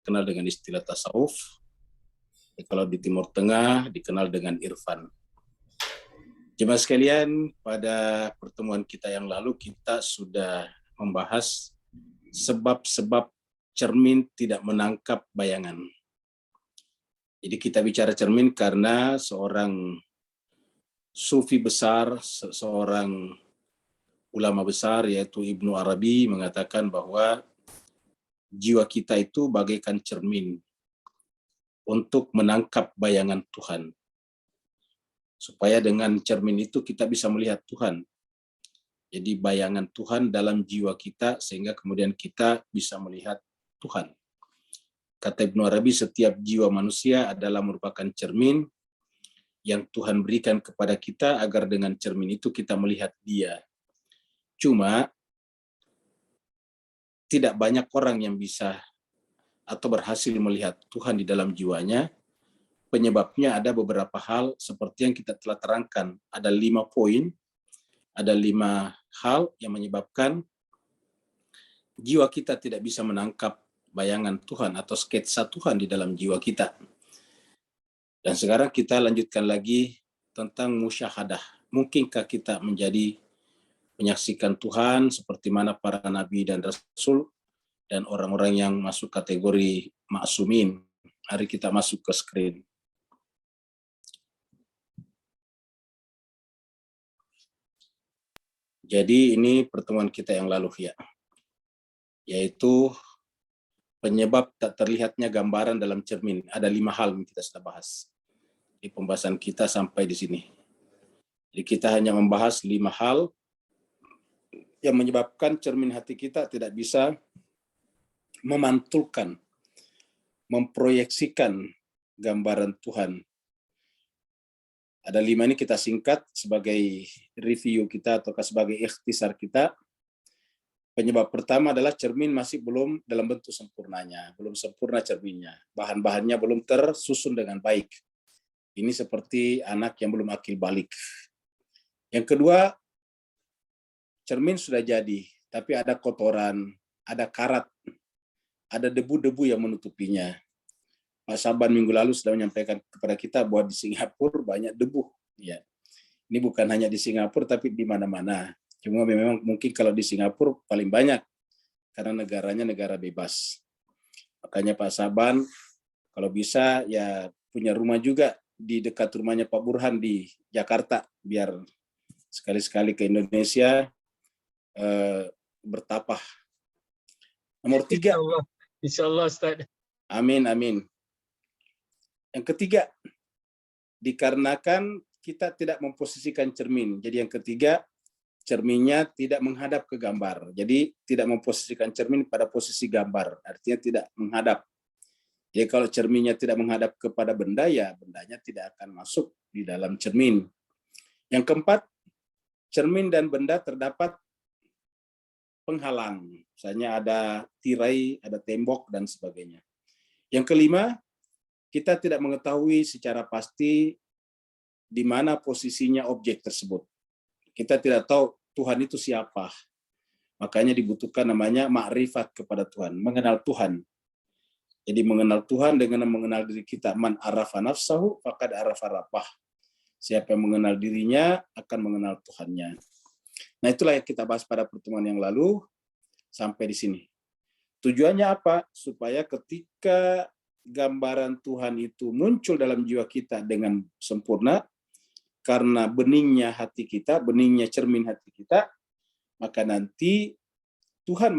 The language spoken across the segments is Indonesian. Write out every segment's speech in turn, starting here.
dikenal dengan istilah tasawuf. Kalau di Timur Tengah dikenal dengan irfan. Jemaah sekalian, pada pertemuan kita yang lalu kita sudah membahas sebab-sebab cermin tidak menangkap bayangan. Jadi kita bicara cermin karena seorang sufi besar, seorang ulama besar yaitu Ibnu Arabi mengatakan bahwa jiwa kita itu bagaikan cermin untuk menangkap bayangan Tuhan. Supaya dengan cermin itu kita bisa melihat Tuhan. Jadi bayangan Tuhan dalam jiwa kita sehingga kemudian kita bisa melihat Tuhan. Kata Ibnu Arabi, setiap jiwa manusia adalah merupakan cermin yang Tuhan berikan kepada kita agar dengan cermin itu kita melihat Dia. Cuma tidak banyak orang yang bisa atau berhasil melihat Tuhan di dalam jiwanya. Penyebabnya ada beberapa hal seperti yang kita telah terangkan. Ada 5 poin, ada 5 hal yang menyebabkan jiwa kita tidak bisa menangkap bayangan Tuhan atau sketsa Tuhan di dalam jiwa kita. Dan sekarang kita lanjutkan lagi tentang musyahadah. Mungkinkah kita menyaksikan Tuhan seperti mana para nabi dan rasul dan orang-orang yang masuk kategori maksumin? Mari kita masuk ke screen. Jadi ini pertemuan kita yang lalu ya, yaitu penyebab tak terlihatnya gambaran dalam cermin. Ada 5 hal yang kita sudah bahas di pembahasan kita sampai di sini. Jadi kita hanya membahas 5 hal yang menyebabkan cermin hati kita tidak bisa memantulkan, memproyeksikan gambaran Tuhan. Ada 5 ini kita singkat sebagai review kita atau sebagai ikhtisar kita. Penyebab pertama adalah cermin masih belum dalam bentuk sempurnanya, belum sempurna cerminnya. Bahan-bahannya belum tersusun dengan baik. Ini seperti anak yang belum akil balik. Yang kedua, cermin sudah jadi, tapi ada kotoran, ada karat, ada debu-debu yang menutupinya. Pak Saban minggu lalu sudah menyampaikan kepada kita bahwa di Singapura banyak debu. Ya, ini bukan hanya di Singapura, tapi di mana-mana. Cuma memang mungkin kalau di Singapura paling banyak, karena negaranya negara bebas. Makanya Pak Saban, kalau bisa ya punya rumah juga di dekat rumahnya Pak Burhan di Jakarta, biar sekali-sekali ke Indonesia bertapah. Nomor 3. Insyaallah Ustaz. Amin, amin. Yang ketiga, dikarenakan kita tidak memposisikan cermin. Jadi yang ketiga, cerminnya tidak menghadap ke gambar. Jadi tidak memposisikan cermin pada posisi gambar. Artinya tidak menghadap. Jadi kalau cerminnya tidak menghadap kepada benda, ya bendanya tidak akan masuk di dalam cermin. Yang keempat, cermin dan benda terdapat penghalang. Misalnya ada tirai, ada tembok, dan sebagainya. Yang kelima, kita tidak mengetahui secara pasti di mana posisinya objek tersebut. Kita tidak tahu Tuhan itu siapa. Makanya dibutuhkan namanya ma'rifat kepada Tuhan, mengenal Tuhan. Jadi mengenal Tuhan dengan mengenal diri kita. Man arafa nafsahu faqad arafa rabbah. Siapa yang mengenal dirinya akan mengenal Tuhannya. Nah, itulah yang kita bahas pada pertemuan yang lalu sampai di sini. Tujuannya apa? Supaya ketika gambaran Tuhan itu muncul dalam jiwa kita dengan sempurna, karena beningnya hati kita, beningnya cermin hati kita, maka nanti Tuhan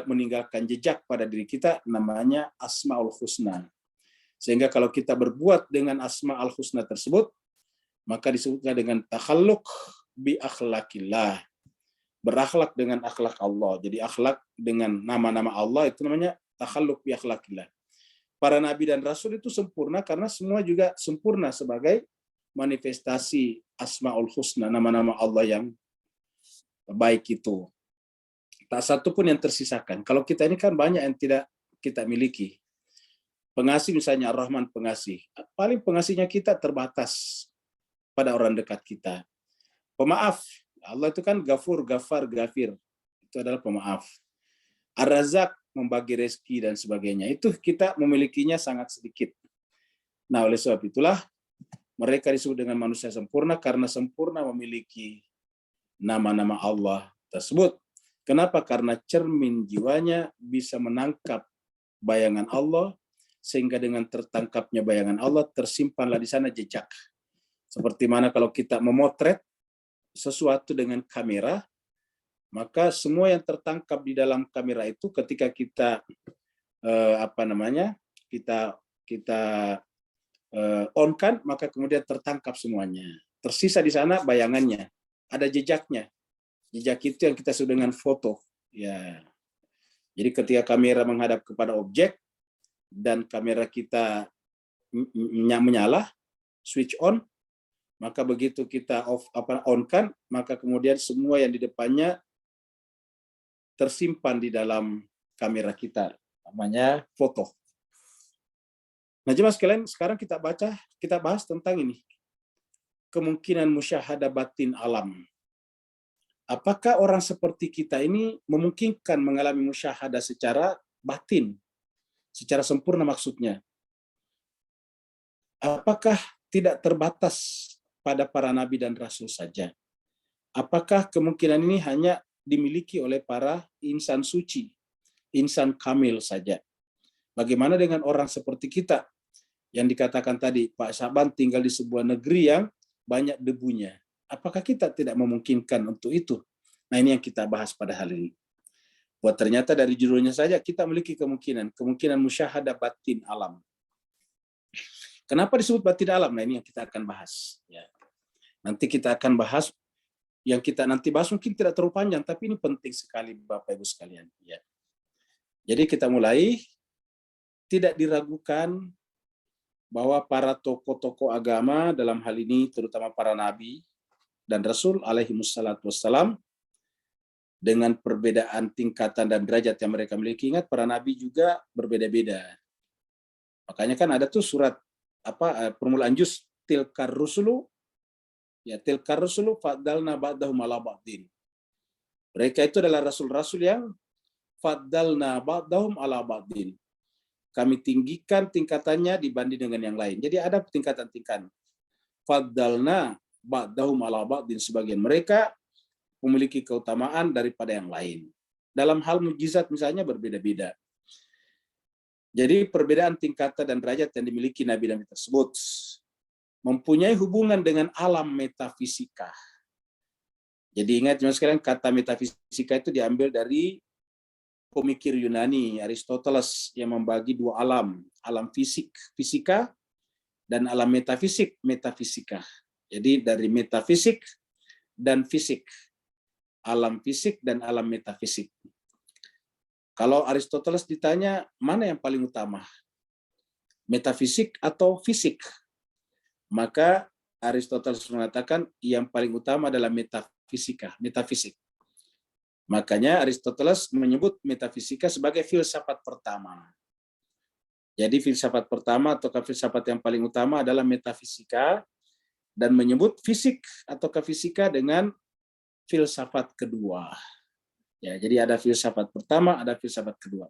meninggalkan jejak pada diri kita, namanya Asmaul Husna. Sehingga kalau kita berbuat dengan Asmaul Husna tersebut, maka disebutnya dengan takhalluk bi akhlakillah. Berakhlak dengan akhlak Allah. Jadi akhlak dengan nama-nama Allah itu namanya takhalluk bi akhlakillah. Para nabi dan rasul itu sempurna karena semua juga sempurna sebagai manifestasi Asmaul Husna, nama-nama Allah yang baik itu. Tak satu pun yang tersisakan. Kalau kita ini kan banyak yang tidak kita miliki. Pengasih misalnya Ar-Rahman pengasih. Paling pengasihnya kita terbatas pada orang dekat kita. Pemaaf. Allah itu kan Ghafur, Ghafar, Ghafir. Itu adalah pemaaf. Ar-Razak, membagi rezeki dan sebagainya. Itu kita memilikinya sangat sedikit. Nah, oleh sebab itulah mereka disebut dengan manusia sempurna karena sempurna memiliki nama-nama Allah tersebut. Kenapa? Karena cermin jiwanya bisa menangkap bayangan Allah, sehingga dengan tertangkapnya bayangan Allah tersimpanlah di sana jejak. Seperti mana kalau kita memotret sesuatu dengan kamera, maka semua yang tertangkap di dalam kamera itu ketika kita kita on kan, maka kemudian tertangkap semuanya. Tersisa di sana bayangannya, ada jejaknya. Jejak itu yang kita sebut dengan foto. Ya. Jadi ketika kamera menghadap kepada objek dan kamera kita menyala, switch on, maka begitu kita on kan, maka kemudian semua yang di depannya tersimpan di dalam kamera kita, namanya foto. Nah, jemaah sekalian, sekarang kita bahas tentang ini. Kemungkinan musyahadah batin alam. Apakah orang seperti kita ini memungkinkan mengalami musyahadah secara batin, secara sempurna maksudnya? Apakah tidak terbatas pada para nabi dan rasul saja? Apakah kemungkinan ini hanya dimiliki oleh para insan suci, insan kamil saja? Bagaimana dengan orang seperti kita yang dikatakan tadi, Pak Syaban tinggal di sebuah negeri yang banyak debunya? Apakah kita tidak memungkinkan untuk itu? Nah, ini yang kita bahas pada hari ini. Buat ternyata dari judulnya saja kita memiliki kemungkinan musyahadah batin alam. Kenapa disebut batin alam? Nah, ini yang kita akan bahas. Ya. Nanti kita akan bahas, yang kita nanti bahas mungkin tidak terlalu panjang, tapi ini penting sekali Bapak Ibu sekalian. Ya. Jadi kita mulai, tidak diragukan bahwa para tokoh-tokoh agama dalam hal ini, terutama para nabi dan rasul alaihimussalatu wassalam, dengan perbedaan tingkatan dan derajat yang mereka miliki. Ingat, para nabi juga berbeda-beda. Makanya kan ada tuh surat permulaan juz, tilkar rusulu faddalna ba'dahum ala ba'din. Mereka itu adalah rasul-rasul yang faddalna ba'dahum ala ba'din. Kami tinggikan tingkatannya dibanding dengan yang lain. Jadi ada tingkatan-tingkatan. Faddalna ba'dahum ala ba'din, sebagian mereka memiliki keutamaan daripada yang lain. Dalam hal mukjizat misalnya berbeda-beda. Jadi perbedaan tingkatan dan derajat yang dimiliki nabi-nabi tersebut mempunyai hubungan dengan alam metafisika. Jadi ingat jemaah sekalian, kata metafisika itu diambil dari pemikir Yunani Aristoteles yang membagi dua alam, alam fisika dan alam metafisika. Jadi dari metafisik dan fisik, alam fisik dan alam metafisik. Kalau Aristoteles ditanya mana yang paling utama, metafisik atau fisik, maka Aristoteles mengatakan yang paling utama adalah metafisik. Makanya Aristoteles menyebut metafisika sebagai filsafat pertama. Jadi filsafat pertama atau filsafat yang paling utama adalah metafisika, dan menyebut fisik atau fisika dengan filsafat kedua. Ya, jadi ada filsafat pertama, ada filsafat kedua.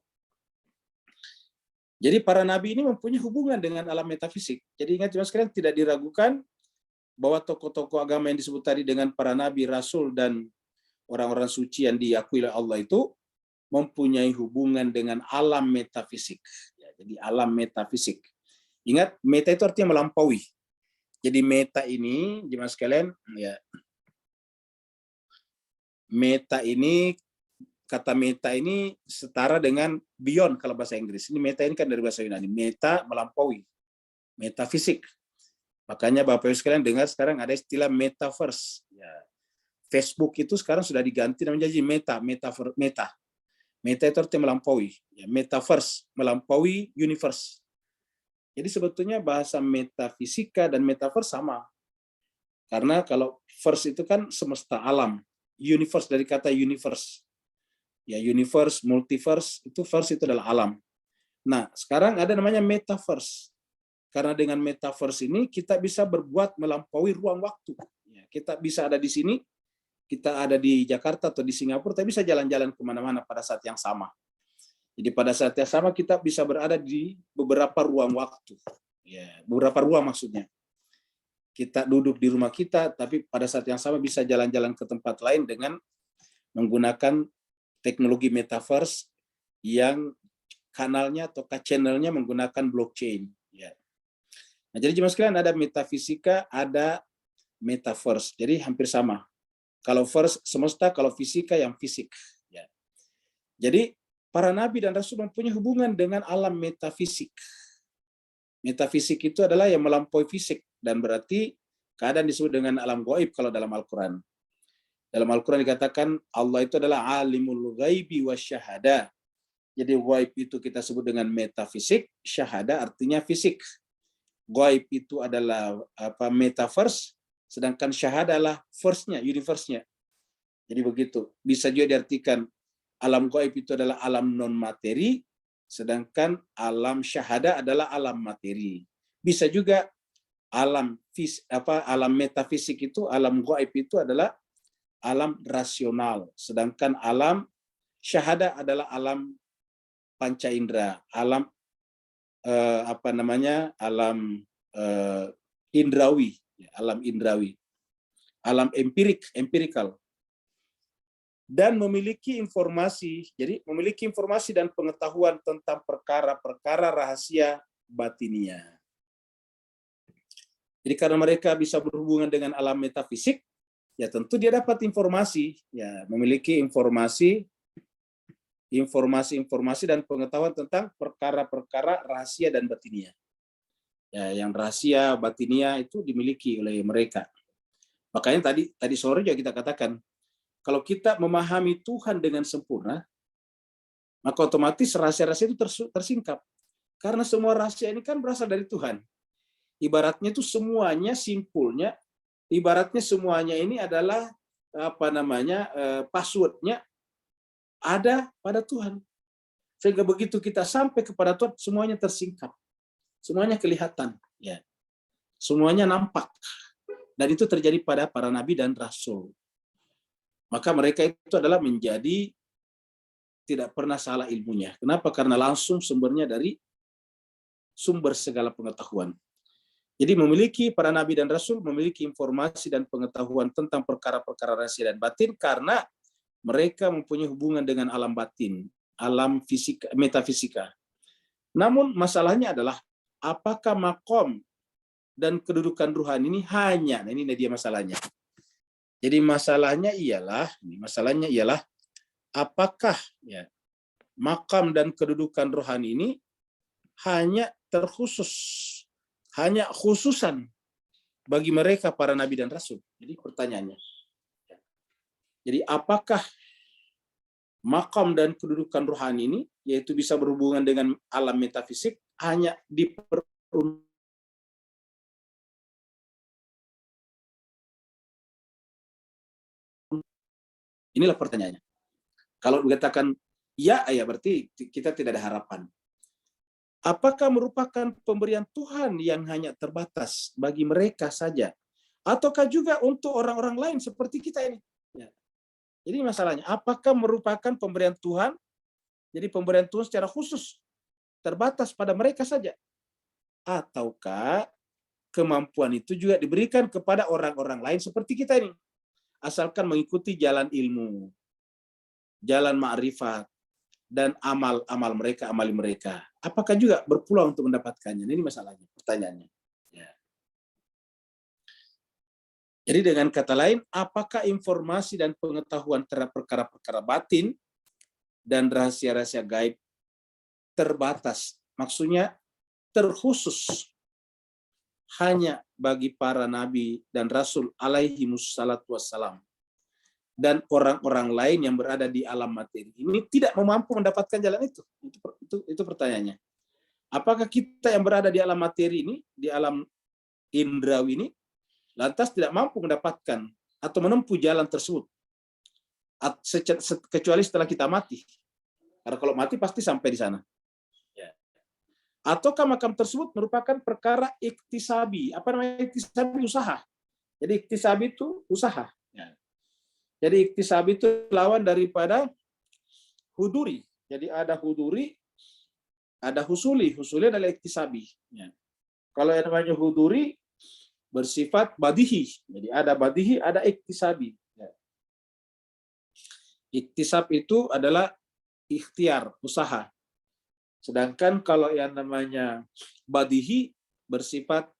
Jadi para nabi ini mempunyai hubungan dengan alam metafisik. Jadi ingat jemaah sekalian, tidak diragukan bahwa tokoh-tokoh agama yang disebut tadi dengan para nabi, rasul, dan orang-orang suci yang diakui oleh Allah itu mempunyai hubungan dengan alam metafisik. Ya, jadi alam metafisik. Ingat, meta itu artinya melampaui. Jadi meta ini, jemaah sekalian, ya, meta ini, kata meta ini setara dengan beyond kalau bahasa Inggris. Ini meta ini kan dari bahasa Yunani. Meta melampaui, metafisik. Makanya Bapak Ibu sekalian dengar sekarang ada istilah metaverse. Ya. Facebook itu sekarang sudah diganti namanya jadi meta. Meta itu artinya melampaui. Ya, metaverse, melampaui universe. Jadi sebetulnya bahasa metafisika dan metaverse sama. Karena kalau verse itu kan semesta alam. Universe dari kata universe. Ya, universe, multiverse, itu verse itu adalah alam. Nah, sekarang ada namanya metaverse. Karena dengan metaverse ini kita bisa berbuat melampaui ruang waktu. Ya, kita bisa ada di sini, kita ada di Jakarta atau di Singapura, tapi bisa jalan-jalan kemana-mana pada saat yang sama. Jadi pada saat yang sama kita bisa berada di beberapa ruang waktu. Ya, beberapa ruang maksudnya. Kita duduk di rumah kita, tapi pada saat yang sama bisa jalan-jalan ke tempat lain dengan menggunakan teknologi metaverse yang kanalnya atau channelnya menggunakan blockchain. Ya. Nah, jadi jemaah sekalian, ada metafisika, ada metaverse. Jadi hampir sama. Kalau verse semesta, kalau fisika yang fisik. Ya. Jadi para nabi dan rasul mempunyai hubungan dengan alam metafisik. Metafisik itu adalah yang melampaui fisik, dan berarti keadaan disebut dengan alam gaib kalau dalam Al-Quran. Dalam Al-Quran dikatakan Allah itu adalah alimul ghaibi wasyahada. Jadi gaib itu kita sebut dengan metafisik, syahada artinya fisik. Gaib itu adalah metaverse, sedangkan syahada adalah verse-nya, universe-nya. Jadi begitu. Bisa juga diartikan alam gaib itu adalah alam non materi, sedangkan alam syahada adalah alam materi. Bisa juga alam metafisik itu, alam gaib itu adalah alam rasional, sedangkan alam syahada adalah alam panca indera, alam alam indrawi, alam indrawi, alam empirikal. Dan memiliki informasi, jadi memiliki informasi dan pengetahuan tentang perkara-perkara rahasia batinia. Jadi karena mereka bisa berhubungan dengan alam metafisik, ya tentu dia dapat informasi, ya memiliki informasi dan pengetahuan tentang perkara-perkara rahasia dan batinia. Ya, yang rahasia batinia itu dimiliki oleh mereka. Makanya tadi sore juga kita katakan, kalau kita memahami Tuhan dengan sempurna, maka otomatis rahasia-rahasia itu tersingkap. Karena semua rahasia ini kan berasal dari Tuhan. Ibaratnya itu semuanya simpulnya, ibaratnya semuanya ini adalah passwordnya ada pada Tuhan. Sehingga begitu kita sampai kepada Tuhan, semuanya tersingkap. Semuanya kelihatan. Ya. Semuanya nampak. Dan itu terjadi pada para nabi dan rasul. Maka mereka itu adalah menjadi tidak pernah salah ilmunya. Kenapa? Karena langsung sumbernya dari sumber segala pengetahuan. Jadi memiliki para nabi dan rasul memiliki informasi dan pengetahuan tentang perkara-perkara rahasia dan batin karena mereka mempunyai hubungan dengan alam batin, alam fisika, metafisika. Namun masalahnya adalah apakah makom dan kedudukan ruhani ini hanya, nah ini dia masalahnya. Jadi masalahnya ialah apakah ya makam dan kedudukan rohani ini hanya khususan bagi mereka para nabi dan rasul. Jadi pertanyaannya. Jadi apakah makam dan kedudukan rohani ini yaitu bisa berhubungan dengan alam metafisik hanya diperuntukkan Inilah pertanyaannya. Kalau dikatakan ya berarti kita tidak ada harapan. Apakah merupakan pemberian Tuhan yang hanya terbatas bagi mereka saja? Ataukah juga untuk orang-orang lain seperti kita ini? Ya. Jadi masalahnya, apakah merupakan pemberian Tuhan? Jadi pemberian Tuhan secara khusus terbatas pada mereka saja? Ataukah kemampuan itu juga diberikan kepada orang-orang lain seperti kita ini? Asalkan mengikuti jalan ilmu, jalan ma'rifat, dan amal mereka. Apakah juga berpeluang untuk mendapatkannya? Ini masalahnya, pertanyaannya. Ya. Jadi dengan kata lain, apakah informasi dan pengetahuan terhadap perkara-perkara batin dan rahasia-rahasia gaib terbatas? Maksudnya terkhusus hanya bagi para nabi dan rasul alaihi wassalatu wassalam dan orang-orang lain yang berada di alam materi ini tidak mampu mendapatkan jalan itu. Itu pertanyaannya. Apakah kita yang berada di alam materi ini, di alam indrawi ini, lantas tidak mampu mendapatkan atau menempuh jalan tersebut kecuali setelah kita mati? Karena kalau mati pasti sampai di sana. Ataukah makam tersebut merupakan perkara iktisabi? Apa namanya iktisabi? Usaha. Jadi iktisabi itu usaha. Jadi iktisabi itu lawan daripada huduri. Jadi ada huduri, ada husuli. Husuli adalah iktisabi. Ya. Kalau yang namanya huduri bersifat badihi. Jadi ada badihi, ada iktisabi. Ya. Iktisab itu adalah ikhtiar, usaha. Sedangkan kalau yang namanya badihi bersifat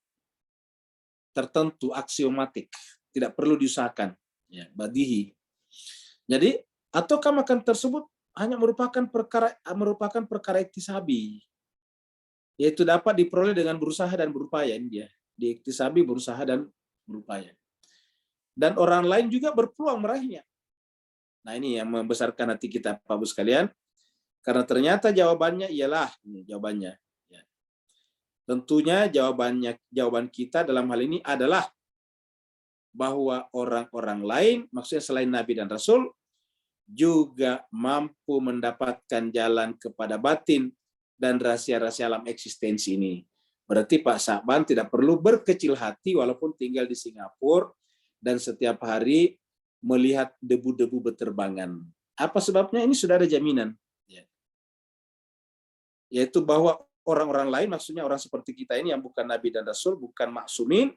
tertentu, aksiomatik, tidak perlu diusahakan. Ya, badihi. Jadi, ataukah makan tersebut hanya merupakan perkara iktisabi, yaitu dapat diperoleh dengan berusaha dan berupaya. Ini dia, di iktisabi berusaha dan berupaya. Dan orang lain juga berpeluang meraihnya. Nah, ini yang membesarkan hati kita, Bapak Ibu sekalian. Karena ternyata jawabannya ialah, ini jawabannya. Ya. Tentunya jawaban kita dalam hal ini adalah bahwa orang-orang lain, maksudnya selain Nabi dan Rasul, juga mampu mendapatkan jalan kepada batin dan rahasia-rahasia alam eksistensi ini. Berarti Pak Sa'ban tidak perlu berkecil hati walaupun tinggal di Singapura dan setiap hari melihat debu-debu berterbangan. Apa sebabnya? Ini sudah ada jaminan. Yaitu bahwa orang-orang lain, maksudnya orang seperti kita ini yang bukan Nabi dan Rasul, bukan maksumin,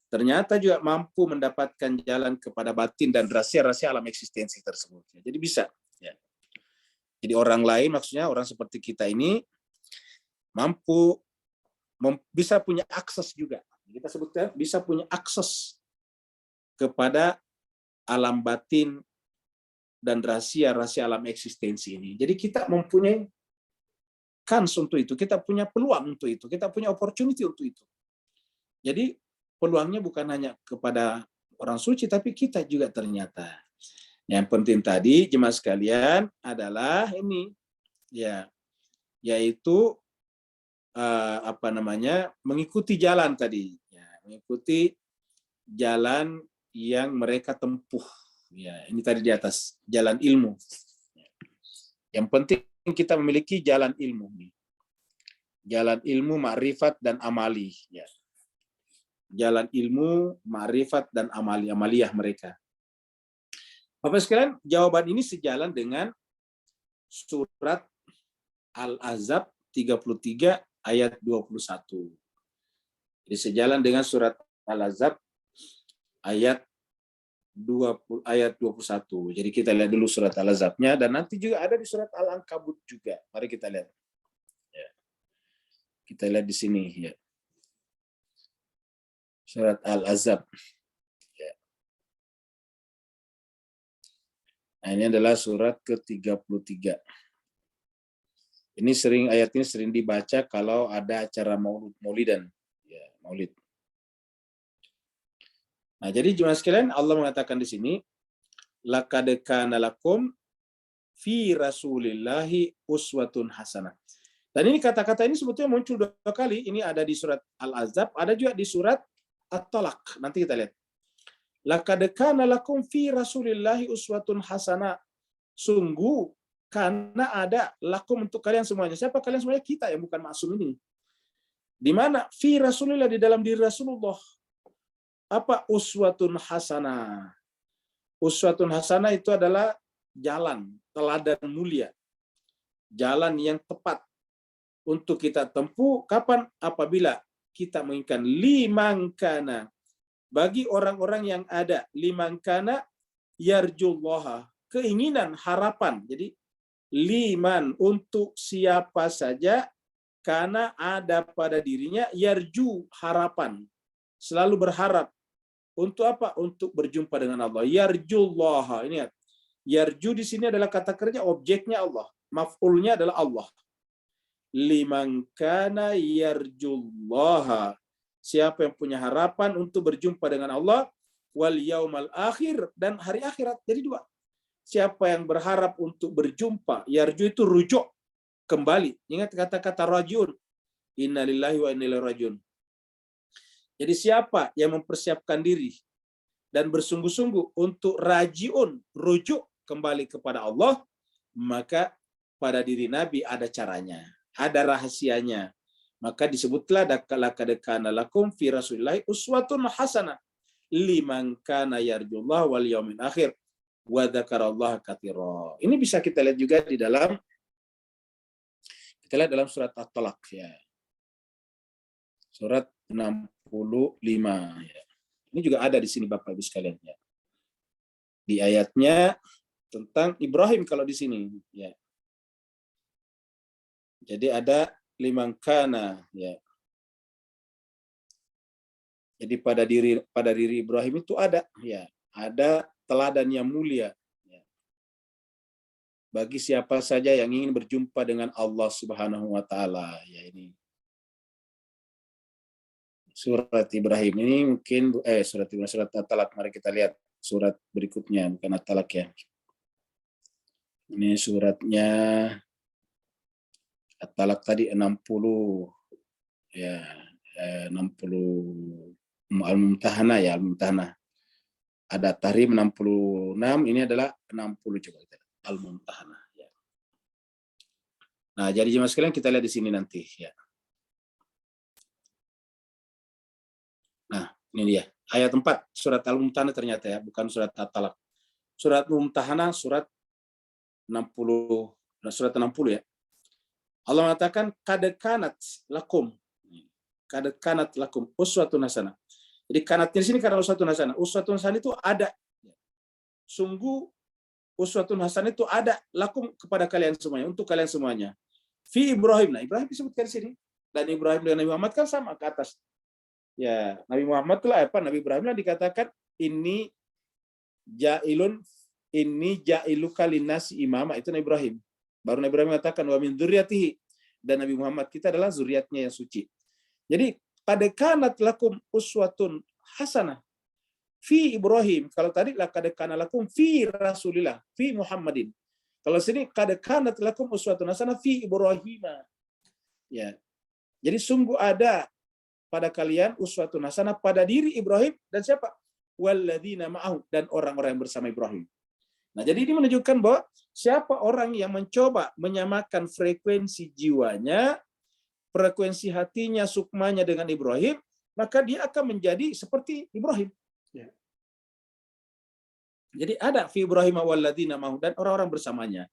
ternyata juga mampu mendapatkan jalan kepada batin dan rahasia-rahasia alam eksistensi tersebut. Jadi bisa. Ya. Jadi orang lain, maksudnya orang seperti kita ini, mampu, bisa punya akses juga. Kita sebutkan bisa punya akses kepada alam batin dan rahasia-rahasia alam eksistensi ini. Jadi kita mempunyai kans untuk itu, kita punya peluang untuk itu, kita punya opportunity untuk itu. Jadi peluangnya bukan hanya kepada orang suci, tapi kita juga ternyata. Yang penting tadi jemaah sekalian adalah ini, ya, yaitu mengikuti jalan tadi, ya, mengikuti jalan yang mereka tempuh. Ya, ini tadi di atas jalan ilmu. Yang penting kita memiliki jalan ilmu, jalan ilmu, ma'rifat dan amali. Ya. Jalan ilmu, ma'rifat dan amaliyah mereka. Bapak sekalian, jawaban ini sejalan dengan surat Al-Ahzab 33 ayat 21. Jadi sejalan dengan surat Al-Ahzab ayat 21. Jadi kita lihat dulu surat Al-Ahzabnya dan nanti juga ada di surat Al-Ankabut juga. Mari kita lihat. Ya. Kita lihat di sini ya. Surat Al-Ahzab. Ya. Nah, ini adalah surat ke-33. Ayat ini sering dibaca kalau ada acara maulidan. Ya, maulid. Nah, jadi jemaah sekalian, Allah mengatakan di sini, laqad kana lakum fi Rasulillahi uswatun hasanah. Dan ini kata-kata ini sebetulnya muncul 2 kali. Ini ada di surat Al-Ahzab, ada juga di surat At-Talaq. Nanti kita lihat. Laqad kana lakum fi Rasulillahi uswatun hasanah. Sungguh karena ada lakum untuk kalian semuanya. Siapa kalian semuanya? Kita yang bukan maksum ini. Di mana? Fi Rasulillah, di dalam diri Rasulullah. Apa uswatun hasanah? Uswatun hasanah itu adalah jalan, teladan mulia. Jalan yang tepat untuk kita tempuh. Kapan? Apabila kita menginginkan liman kana. Bagi orang-orang yang ada. Liman kana yarjullaha. Keinginan, harapan. Jadi liman, untuk siapa saja, karena ada pada dirinya yarju, harapan. Selalu berharap. Untuk apa? Untuk berjumpa dengan Allah. Yarjullaha. Ini ya. Yarju di sini adalah kata kerja, objeknya Allah. Maf'ulnya adalah Allah. Liman kana yarjullaha. Siapa yang punya harapan untuk berjumpa dengan Allah, wal yaumal akhir, dan hari akhirat. Jadi 2. Siapa yang berharap untuk berjumpa, yarju itu rujuk, kembali. Ingat kata-kata rajiun. Innalillahi wa inna ilaihi rajiun. Jadi siapa yang mempersiapkan diri dan bersungguh-sungguh untuk rajiun, rujuk kembali kepada Allah, maka pada diri Nabi ada caranya, ada rahasianya. Maka disebutlah laqad kana lakum fi Rasulillahi uswatun hasanah liman kana yarjullah wal yaumil akhir wa dzakarallaha katsira. Ini bisa kita lihat juga di dalam Kita lihat dalam surat At-Talaq ya. Surat 65 ya. Ini juga ada di sini Bapak Ibu sekalian ya. Di ayatnya tentang Ibrahim kalau di sini ya. Jadi ada liman kana ya. Jadi pada diri Ibrahim itu ada ya, ada teladan yang mulia ya. Bagi siapa saja yang ingin berjumpa dengan Allah Subhanahu wa taala ya. Ini surat Ibrahim ini mungkin surat At-Talaq, mari kita lihat surat berikutnya, bukan At-Talaq ya. Ini suratnya At-Talaq tadi 60 ya, 60 Al-Mumtahanah ya, Al-Mumtahanah. Ada Tahrim 66, ini adalah 60 coba kita lihat. Al-Mumtahanah ya. Nah, jadi jemaah sekalian kita lihat di sini nanti ya. Nah, ini dia. Ayat 4 surat Al-Mumtahanah ternyata ya, bukan surat At-Talaq. Surat Mumtahanah surat 60, surat 60 ya. Allah mengatakan kad kanat lakum. Kad kanat lakum uswatun hasanah. Jadi kanatnya di sini karena uswatun hasanah. Uswatun hasanah itu ada. Sungguh uswatun hasanah itu ada lakum kepada kalian semuanya, untuk kalian semuanya. Fi Ibrahim. Nah, Ibrahim disebutkan di sini. Dan Ibrahim dengan Nabi Muhammad kan sama ke atas. Ya, Nabi Muhammad lah apa? Nabi Ibrahim lah dikatakan ini jailuka linnasi imama, itu Nabi Ibrahim. Baru Nabi Ibrahim mengatakan wa min dzurriyyatihi, dan Nabi Muhammad kita adalah zuriatnya yang suci. Jadi qad kanat lakum uswatun hasanah fi Ibrahim. Kalau tadi laqad kana lakum fi Rasulillah, fi Muhammadin. Kalau sini qad kanat lakum uswatun hasanah fi Ibrahim. Ya. Jadi sungguh ada pada kalian uswatun hasanah pada diri Ibrahim dan siapa? Walladzina ma'ahu, dan orang-orang yang bersama Ibrahim. Nah, jadi ini menunjukkan bahwa siapa orang yang mencoba menyamakan frekuensi jiwanya, frekuensi hatinya, sukmanya dengan Ibrahim, maka dia akan menjadi seperti Ibrahim. Ya. Jadi ada fi Ibrahim walladzina ma'ahu, dan orang-orang bersamanya.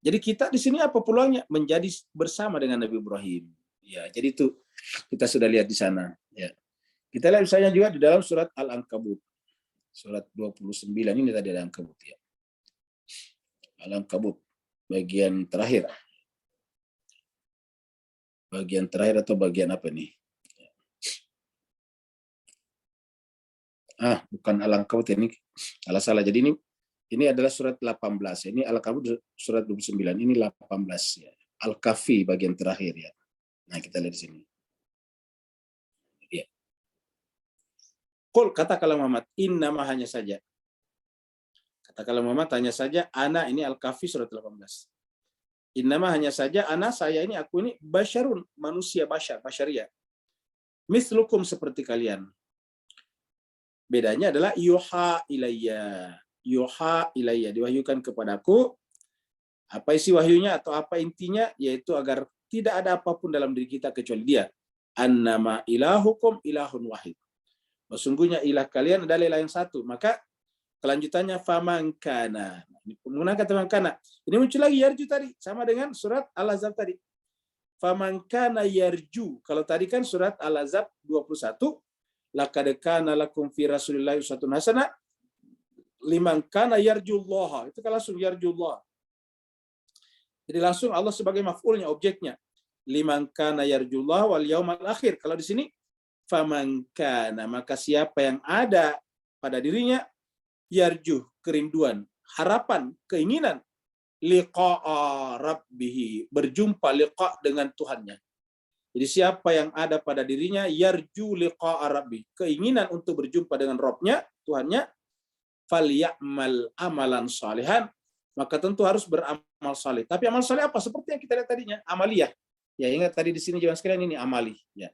Jadi kita di sini apa peluangnya? Menjadi bersama dengan Nabi Ibrahim. Ya, jadi itu kita sudah lihat di sana. Ya. Kita lihat misalnya juga di dalam surat Al-Ankabut. Surat 29 ini tadi ada Ankabut ya. Al-Ankabut bagian terakhir. Bagian terakhir atau bagian apa nih? Bukan Al-Ankabut ini. Salah. Jadi ini adalah surat 18. Ini Al-Ankabut surat 29. Ini 18 ya. Al-Kahfi bagian terakhir ya. Nah, kita lihat di sini. Ya. Qul, katakanlah Muhammad, innama hanya saja. Katakanlah Muhammad, hanya saja ana, ini Al-Kahfi surat 18. Innama hanya saja ana, saya ini, aku ini basyarun, manusia basyariah. Mislukum, seperti kalian. Bedanya adalah yuha ilayya. Yuha ilayya, diwahyukan kepadaku. Apa isi wahyunya atau apa intinya? Yaitu agar tidak ada apapun dalam diri kita kecuali dia. Annama ilahukum ilahun wahid. Sesungguhnya ilah kalian adalah ilah yang satu. Maka kelanjutannya faman kana. Menggunakan faman kana. Ini muncul lagi yarju tadi, sama dengan surat Al-Ahzab tadi. Faman kana yarju. Kalau tadi kan surat Al-Ahzab 21, laqad kana lakum fi Rasulillahi uswatun hasanah liman kana yarjullaha. Itu kan langsung yarjullah. Jadi langsung Allah sebagai maf'ulnya, objeknya. Liman kana yarjullah wal yaumal akhir. Kalau di sini faman kana, maka siapa yang ada pada dirinya yarju, kerinduan, harapan, keinginan, liqa'a rabbih, berjumpa, liqa' dengan Tuhannya. Jadi siapa yang ada pada dirinya yarju liqa'a rabbih, keinginan untuk berjumpa dengan Rabbnya, Tuhannya, falyamal amalan salihan, maka tentu harus beramal saleh. Tapi amal saleh apa? Seperti yang kita lihat tadinya, amaliyah. Ya, ingat tadi di sini jangan sekalian ini amali, ya.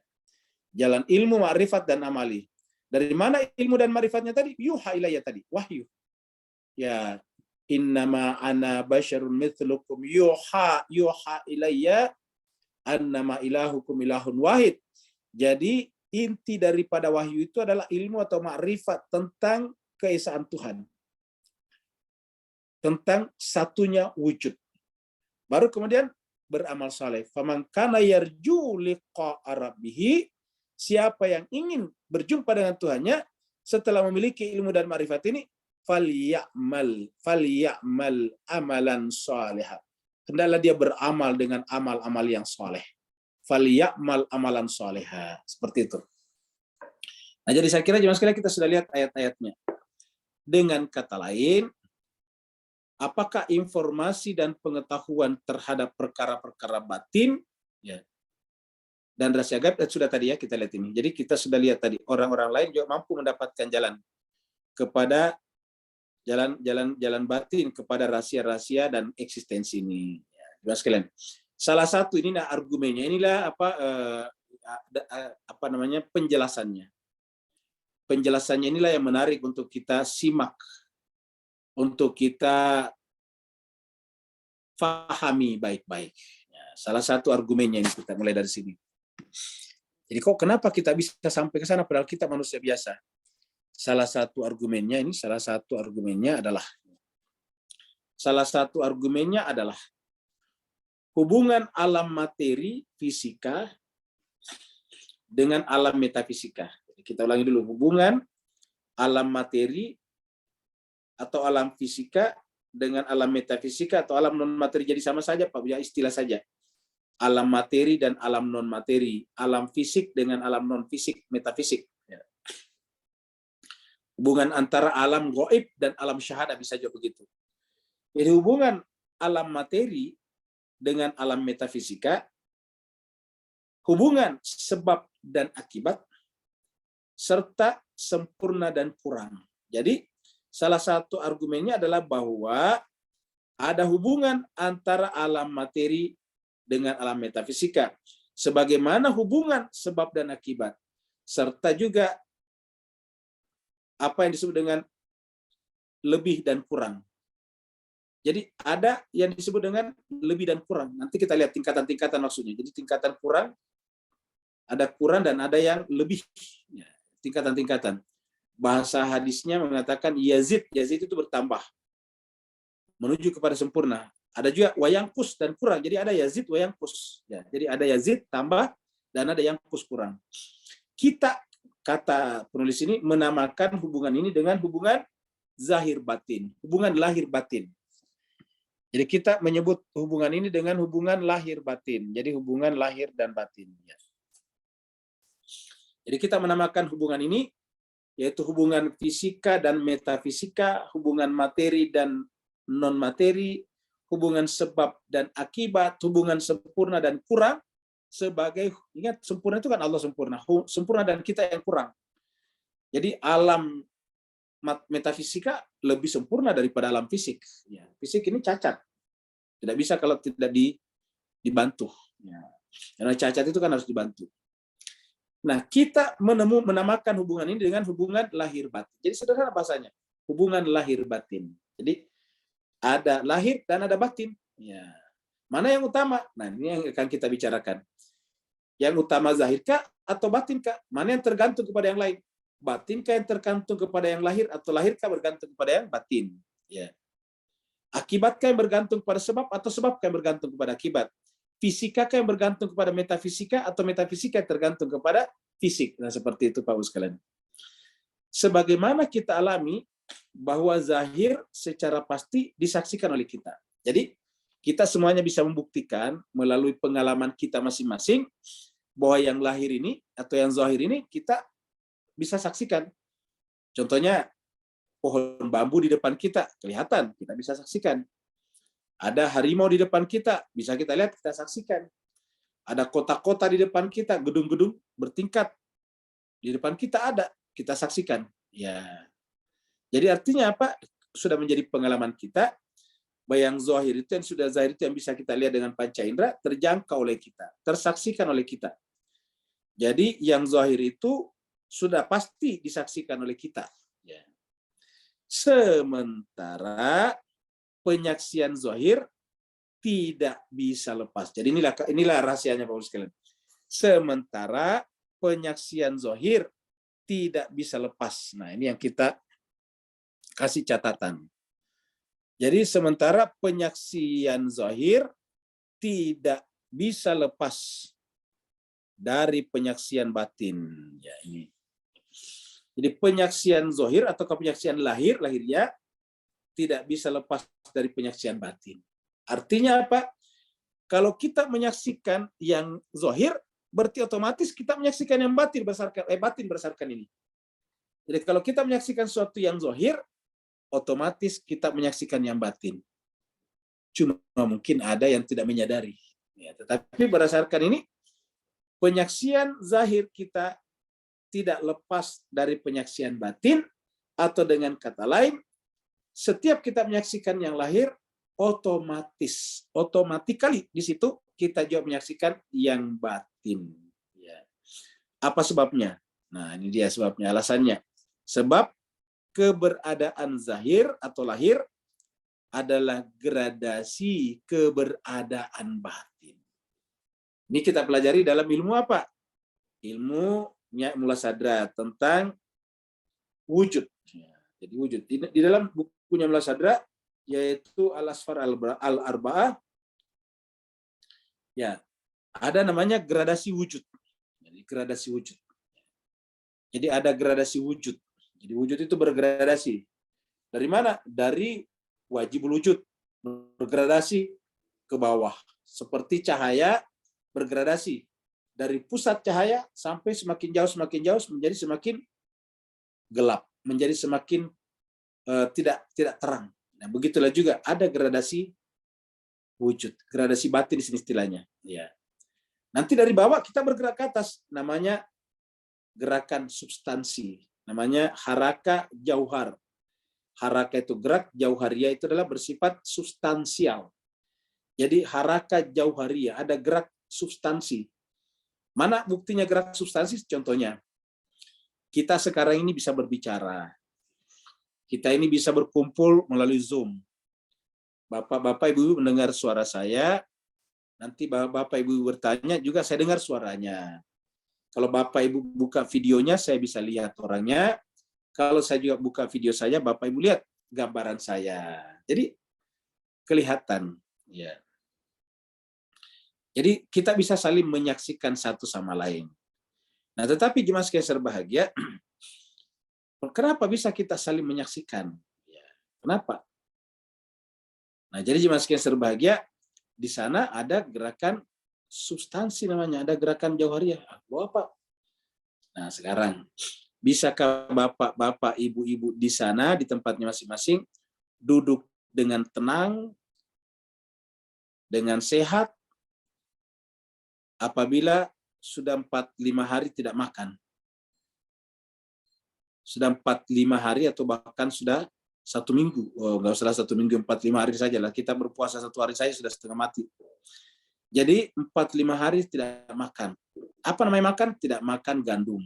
Jalan ilmu, ma'rifat dan amali. Dari mana ilmu dan ma'rifatnya tadi? Yuha ilayya tadi, wahyu. Ya, innama ana basyarun mithlukum yuha ilayya annama ilahukum ilahun wahid. Jadi inti daripada wahyu itu adalah ilmu atau ma'rifat tentang keesaan Tuhan. Tentang satunya wujud. Baru kemudian beramal saleh. Faman kana yarju liqa'a rabbih, siapa yang ingin berjumpa dengan Tuhannya setelah memiliki ilmu dan ma'rifat ini, falyamal amalan salihah. Hendaklah dia beramal dengan amal-amal yang saleh. Falyamal amalan salihah. Seperti itu. Nah, jadi saya kira jemaah sekalian kita sudah lihat ayat-ayatnya. Dengan kata lain, apakah informasi dan pengetahuan terhadap perkara-perkara batin, ya, dan rahasia gaib sudah tadi ya kita lihat ini. Jadi kita sudah lihat tadi orang-orang lain juga mampu mendapatkan jalan kepada jalan batin kepada rahasia-rahasia dan eksistensi ini. Ya, jemaah sekalian. Salah satu ini argumennya, inilah apa namanya penjelasannya. Penjelasannya inilah yang menarik untuk kita simak, untuk kita fahami baik-baik. Ya, salah satu argumennya ini kita mulai dari sini. Jadi kok kenapa kita bisa sampai ke sana padahal kita manusia biasa? Salah satu argumennya adalah hubungan alam materi fisika dengan alam metafisika. Kita ulangi dulu, hubungan alam materi atau alam fisika dengan alam metafisika atau alam non materi, jadi sama saja Pak, ya istilah saja. Alam materi dan alam non materi, alam fisik dengan alam non fisik, metafisik. Ya. Hubungan antara alam gaib dan alam syahadah bisa juga begitu. Jadi hubungan alam materi dengan alam metafisika, hubungan sebab dan akibat, serta sempurna dan kurang. Jadi salah satu argumennya adalah bahwa ada hubungan antara alam materi dengan alam metafisika, sebagaimana hubungan sebab dan akibat, serta juga apa yang disebut dengan lebih dan kurang. Jadi ada yang disebut dengan lebih dan kurang. Nanti kita lihat tingkatan-tingkatan maksudnya. Jadi tingkatan kurang, ada kurang dan ada yang lebih. Ya, tingkatan-tingkatan. Bahasa hadisnya mengatakan yazid itu bertambah menuju kepada sempurna. Ada juga wayangkus dan kurang. Jadi ada yazid wayangkus. Ya, jadi ada yazid tambah dan ada yang kurang. Kita, kata penulis ini, menamakan hubungan ini dengan hubungan zahir batin, hubungan lahir batin. Jadi kita menyebut hubungan ini dengan hubungan lahir batin. Jadi hubungan lahir dan batin. Ya. Jadi kita menamakan hubungan ini yaitu hubungan fisika dan metafisika, hubungan materi dan non-materi, hubungan sebab dan akibat, hubungan sempurna dan kurang, sebagai, ingat sempurna itu kan Allah sempurna dan kita yang kurang. Jadi alam metafisika lebih sempurna daripada alam fisik. Ya, fisik ini cacat, tidak bisa kalau tidak dibantu. Ya. Karena cacat itu kan harus dibantu. Nah, kita menamakan hubungan ini dengan hubungan lahir batin. Jadi sederhana bahasanya, hubungan lahir batin. Jadi ada lahir dan ada batin. Ya. Mana yang utama? Nah, ini yang akan kita bicarakan. Yang utama zahirkah atau batinkah? Mana yang tergantung kepada yang lain? Batinkah yang tergantung kepada yang lahir atau lahirkah bergantung kepada yang batin? Ya. Akibatkah yang bergantung kepada sebab atau sebabkah yang bergantung kepada akibat? Fisikakah yang bergantung kepada metafisika atau metafisika yang tergantung kepada fisik? Nah, seperti itu Pak sekalian. Sebagaimana kita alami bahwa zahir secara pasti disaksikan oleh kita. Jadi kita semuanya bisa membuktikan melalui pengalaman kita masing-masing bahwa yang lahir ini atau yang zahir ini kita bisa saksikan. Contohnya pohon bambu di depan kita kelihatan, kita bisa saksikan. Ada harimau di depan kita, bisa kita lihat, kita saksikan. Ada kota-kota di depan kita, gedung-gedung bertingkat di depan kita ada, kita saksikan. Ya. Jadi artinya apa? Sudah menjadi pengalaman kita bahwa yang zahir itu, yang sudah zahir itu yang bisa kita lihat dengan panca indera, terjangkau oleh kita, tersaksikan oleh kita. Jadi yang zahir itu sudah pasti disaksikan oleh kita. Ya. Sementara penyaksian zahir tidak bisa lepas. Jadi inilah rahasianya Bapak sekalian. Sementara penyaksian zahir tidak bisa lepas. Nah, ini yang kita kasih catatan. Jadi sementara penyaksian zahir tidak bisa lepas dari penyaksian batin. Ya, ini. Jadi penyaksian zohir atau penyaksian lahirnya tidak bisa lepas dari penyaksian batin. Artinya apa? Kalau kita menyaksikan yang zohir, berarti otomatis kita menyaksikan yang batin berdasarkan ini. Jadi kalau kita menyaksikan sesuatu yang zohir, otomatis kita menyaksikan yang batin. Cuma mungkin ada yang tidak menyadari. Ya, tetapi berdasarkan ini, penyaksian zahir kita tidak lepas dari penyaksian batin, atau dengan kata lain, setiap kita menyaksikan yang lahir, otomatikali di situ kita juga menyaksikan yang batin. Ya. Apa sebabnya? Nah, ini dia sebabnya, alasannya. Sebab keberadaan zahir atau lahir adalah gradasi keberadaan batin. Ini kita pelajari dalam ilmu apa? Ilmu Mula Sadra tentang wujud. Jadi wujud. Di dalam bukunya Mula Sadra, yaitu Al-Asfar Al-Arba'ah, ya, ada namanya gradasi wujud. Jadi gradasi wujud. Jadi ada gradasi wujud. Jadi wujud itu bergradasi. Dari mana? Dari wajibul wujud, bergradasi ke bawah. Seperti cahaya bergradasi. Dari pusat cahaya sampai semakin jauh menjadi semakin gelap, menjadi semakin tidak terang. Nah, begitulah juga ada gradasi wujud, gradasi batin di sini istilahnya. Ya. Nanti dari bawah kita bergerak ke atas, namanya gerakan substansi, namanya haraka jauhar. Haraka itu gerak, jauharia itu adalah bersifat substansial. Jadi haraka jauharia, ada gerak substansi. Mana buktinya gerak substansi? Contohnya, kita sekarang ini bisa berbicara. Kita ini bisa berkumpul melalui Zoom. Bapak-bapak, ibu mendengar suara saya, nanti bapak ibu bertanya juga saya dengar suaranya. Kalau bapak ibu buka videonya, saya bisa lihat orangnya. Kalau saya juga buka video saya, bapak ibu lihat gambaran saya. Jadi kelihatan, ya. Jadi kita bisa saling menyaksikan satu sama lain. Nah, tetapi jemaah sekalian berbahagia, kenapa bisa kita saling menyaksikan? Ya, kenapa? Nah, jadi jemaah sekalian berbahagia, di sana ada gerakan substansi namanya, ada gerakan jauhariah. Apa? Nah, sekarang bisakah bapak-bapak, ibu-ibu di sana, di tempatnya masing-masing, duduk dengan tenang, dengan sehat, apabila sudah 4-5 hari tidak makan? Sudah 4-5 hari atau bahkan sudah 1 minggu. Oh, nggak usah 1 minggu, 4-5 hari saja lah. Kita berpuasa 1 hari saja sudah setengah mati. Jadi 4-5 hari tidak makan. Apa namanya makan? Tidak makan gandum.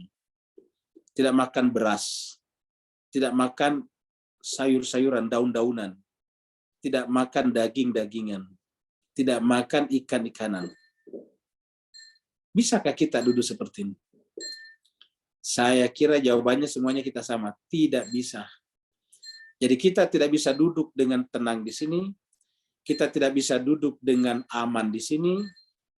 Tidak makan beras, tidak makan sayur-sayuran, daun-daunan, tidak makan daging-dagingan, tidak makan ikan-ikanan. Bisakah kita duduk seperti ini? Saya kira jawabannya semuanya kita sama, tidak bisa. Jadi kita tidak bisa duduk dengan tenang di sini, kita tidak bisa duduk dengan aman di sini,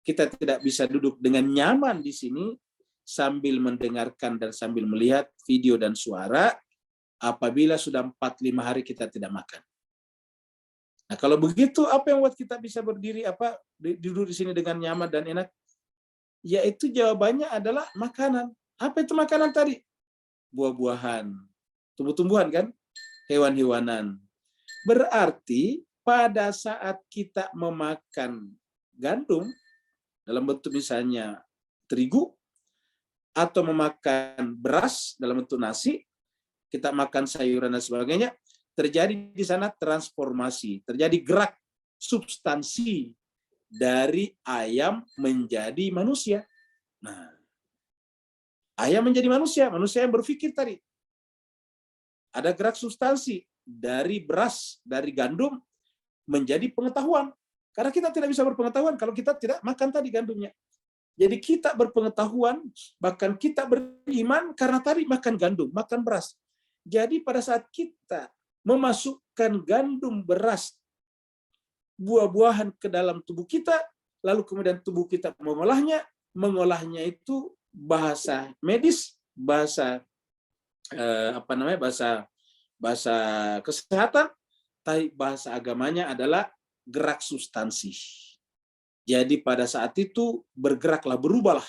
kita tidak bisa duduk dengan nyaman di sini, sambil mendengarkan dan sambil melihat video dan suara, apabila sudah 4-5 hari kita tidak makan. Nah, kalau begitu, apa yang buat kita bisa berdiri, duduk di sini dengan nyaman dan enak? Yaitu jawabannya adalah makanan. Apa itu makanan tadi? Buah-buahan, tumbuh-tumbuhan kan? Hewan-hewanan. Berarti pada saat kita memakan gandum, dalam bentuk misalnya terigu, atau memakan beras dalam bentuk nasi, kita makan sayuran dan sebagainya, terjadi di sana transformasi, terjadi gerak substansi dari ayam menjadi manusia. Nah, ayam menjadi manusia yang berpikir tadi. Ada gerak substansi dari beras, dari gandum menjadi pengetahuan. Karena kita tidak bisa berpengetahuan kalau kita tidak makan tadi gandumnya. Jadi kita berpengetahuan, bahkan kita beriman karena tadi makan gandum, makan beras. Jadi pada saat kita memasukkan gandum, beras, buah-buahan ke dalam tubuh kita, lalu kemudian tubuh kita mengolahnya itu bahasa medis, bahasa bahasa kesehatan, tapi bahasa agamanya adalah gerak substansi. Jadi pada saat itu bergeraklah, berubahlah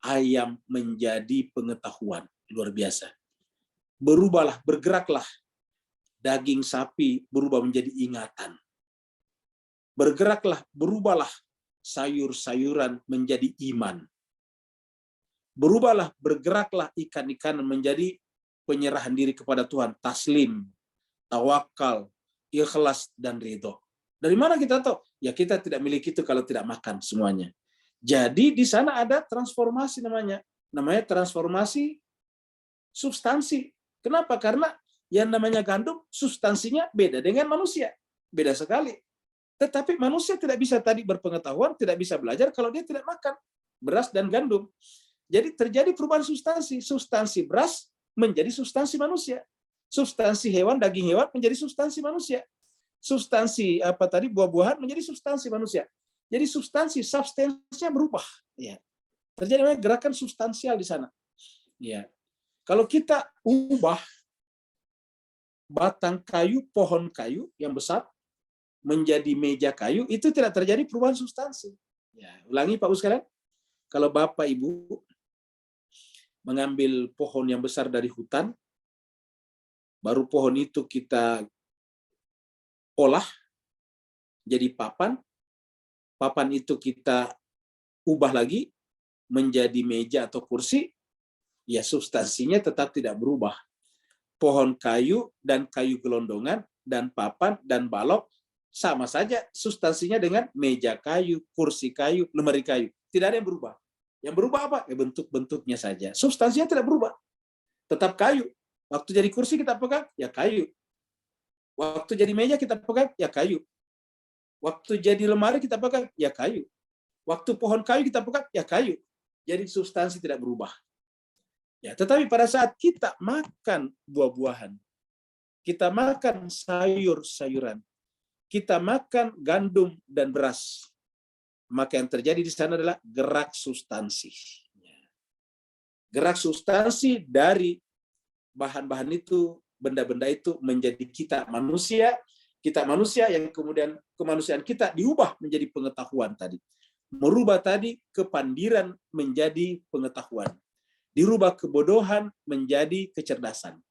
ayam menjadi pengetahuan, luar biasa. Berubahlah, bergeraklah daging sapi berubah menjadi ingatan. Bergeraklah, berubahlah sayur-sayuran menjadi iman. Berubahlah, bergeraklah ikan-ikan menjadi penyerahan diri kepada Tuhan, taslim, tawakal, ikhlas, dan ridho. Dari mana kita tahu? Ya kita tidak miliki itu kalau tidak makan semuanya. Jadi di sana ada transformasi namanya transformasi substansi. Kenapa? Karena yang namanya gandum, substansinya beda dengan manusia. Beda sekali. Tetapi manusia tidak bisa tadi berpengetahuan, tidak bisa belajar kalau dia tidak makan beras dan gandum. Jadi terjadi perubahan substansi. Substansi beras menjadi substansi manusia. Substansi hewan, daging hewan menjadi substansi manusia. Substansi buah-buahan menjadi substansi manusia. Jadi substansinya berubah. Ya. Terjadi gerakan substansial di sana. Ya. Kalau kita ubah batang kayu, pohon kayu yang besar menjadi meja kayu, itu tidak terjadi perubahan substansi. Ya, ulangi Pak Bu sekalian. Kalau Bapak Ibu mengambil pohon yang besar dari hutan, baru pohon itu kita olah jadi papan, papan itu kita ubah lagi menjadi meja atau kursi, ya substansinya tetap tidak berubah. Pohon kayu dan kayu gelondongan dan papan dan balok sama saja substansinya dengan meja kayu, kursi kayu, lemari kayu. Tidak ada yang berubah. Yang berubah apa? Ya bentuk-bentuknya saja. Substansinya tidak berubah. Tetap kayu. Waktu jadi kursi kita pegang, ya kayu. Waktu jadi meja kita pegang, ya kayu. Waktu jadi lemari kita pegang, ya kayu. Waktu pohon kayu kita pegang, ya kayu. Jadi substansi tidak berubah. Ya, tetapi pada saat kita makan buah-buahan, kita makan sayur-sayuran, kita makan gandum dan beras, maka yang terjadi di sana adalah gerak substansi. Gerak substansi dari bahan-bahan itu, benda-benda itu menjadi kita manusia yang kemudian kemanusiaan kita diubah menjadi pengetahuan tadi. Merubah tadi kepandiran menjadi pengetahuan. Dirubah kebodohan menjadi kecerdasan.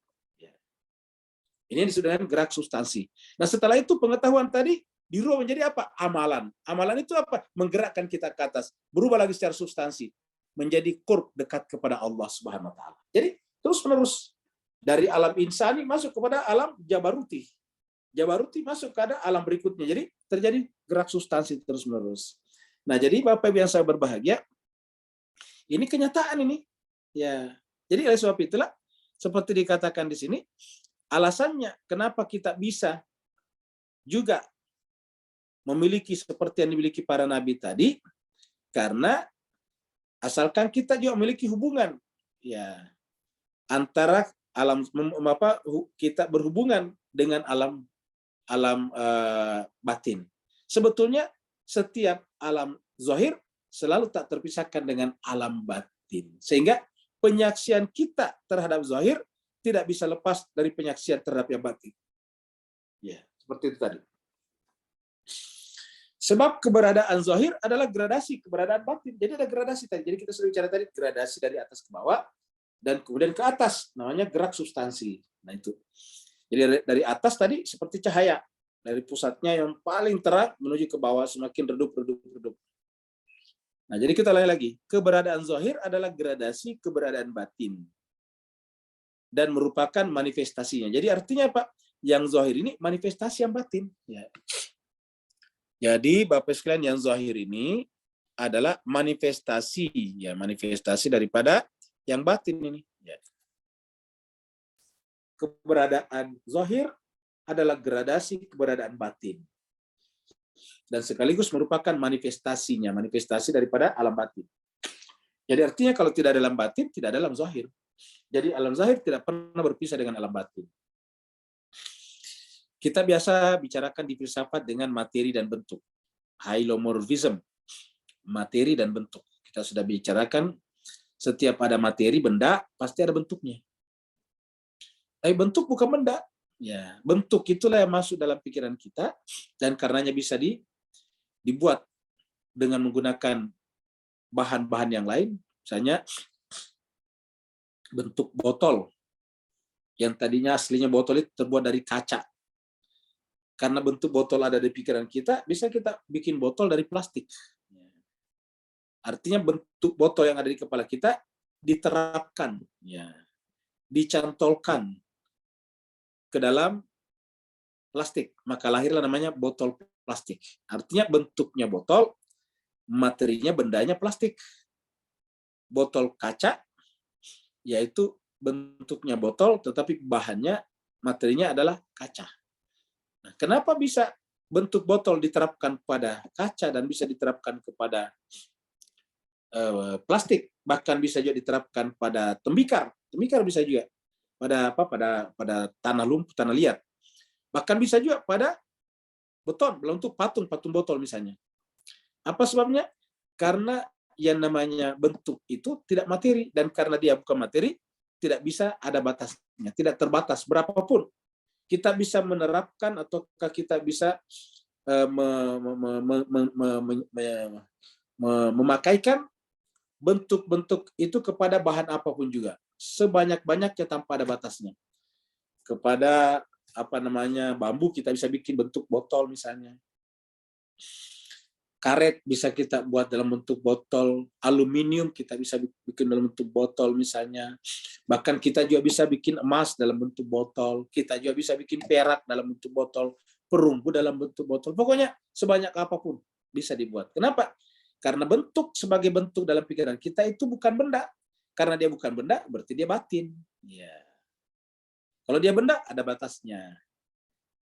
Ini yang disebut dengan gerak substansi. Nah setelah itu pengetahuan tadi dirubah menjadi apa? Amalan. Amalan itu apa? Menggerakkan kita ke atas. Berubah lagi secara substansi. Menjadi qurb, dekat kepada Allah Subhanahu Wa Taala. Jadi terus menerus dari alam insani masuk kepada alam jabaruti. Jabaruti masuk ke alam berikutnya. Jadi terjadi gerak substansi terus menerus. Nah jadi Bapak Ibu yang saya berbahagia, ini kenyataan ini. Ya. Jadi oleh sebab itulah seperti dikatakan di sini, alasannya kenapa kita bisa juga memiliki seperti yang dimiliki para nabi tadi, karena asalkan kita juga memiliki hubungan ya antara alam kita berhubungan dengan alam batin. Sebetulnya setiap alam zahir selalu tak terpisahkan dengan alam batin. Sehingga penyaksian kita terhadap zahir tidak bisa lepas dari penyaksian terhadap yang batin. Ya, seperti itu tadi. Sebab keberadaan zahir adalah gradasi keberadaan batin. Jadi ada gradasi tadi. Jadi kita sudah bicara tadi gradasi dari atas ke bawah dan kemudian ke atas, namanya gerak substansi. Nah itu. Jadi dari atas tadi seperti cahaya, dari pusatnya yang paling terang menuju ke bawah semakin redup. Nah, jadi kita lagi. Keberadaan zahir adalah gradasi keberadaan batin. Dan merupakan manifestasinya. Jadi artinya apa? Yang zahir ini manifestasi yang batin. Ya. Jadi Bapak sekalian, yang zahir ini adalah manifestasi daripada yang batin ini. Ya. Keberadaan zahir adalah gradasi keberadaan batin. Dan sekaligus merupakan manifestasi daripada alam batin. Jadi artinya kalau tidak ada alam batin, tidak ada alam zahir. Jadi alam zahir tidak pernah berpisah dengan alam batin. Kita biasa bicarakan di filsafat dengan materi dan bentuk. Hylomorphism. materi dan bentuk. Kita sudah bicarakan, setiap ada materi, benda, pasti ada bentuknya. Tapi bentuk bukan benda. Ya, bentuk itulah yang masuk dalam pikiran kita, dan karenanya bisa dibuat dengan menggunakan bahan-bahan yang lain. Misalnya, bentuk botol. Yang tadinya aslinya botol itu terbuat dari kaca. Karena bentuk botol ada di pikiran kita, bisa kita bikin botol dari plastik. Artinya bentuk botol yang ada di kepala kita diterapkan, ya, dicantolkan ke dalam plastik. Maka lahirlah namanya botol plastik. Artinya bentuknya botol, materinya bendanya plastik. Botol kaca, yaitu bentuknya botol, tetapi bahannya, materinya adalah kaca. Nah, kenapa bisa bentuk botol diterapkan pada kaca dan bisa diterapkan kepada plastik, bahkan bisa juga diterapkan pada tembikar. Tembikar bisa juga pada pada tanah lumpur, tanah liat. Bahkan bisa juga pada beton, bentuk patung botol misalnya. Apa sebabnya? Karena yang namanya bentuk itu tidak materi, dan karena dia bukan materi, tidak bisa ada batasnya, tidak terbatas berapapun. Kita bisa menerapkan ataukah kita bisa memakaikan bentuk-bentuk itu kepada bahan apapun juga, sebanyak-banyaknya tanpa ada batasnya. Kepada bambu kita bisa bikin bentuk botol misalnya. Karet bisa kita buat dalam bentuk botol, aluminium kita bisa bikin dalam bentuk botol misalnya. Bahkan kita juga bisa bikin emas dalam bentuk botol, kita juga bisa bikin perak dalam bentuk botol, perunggu dalam bentuk botol. Pokoknya sebanyak apapun bisa dibuat. Kenapa? Karena bentuk sebagai bentuk dalam pikiran kita itu bukan benda. Karena dia bukan benda, berarti dia batin. Ya. Kalau dia benda, ada batasnya.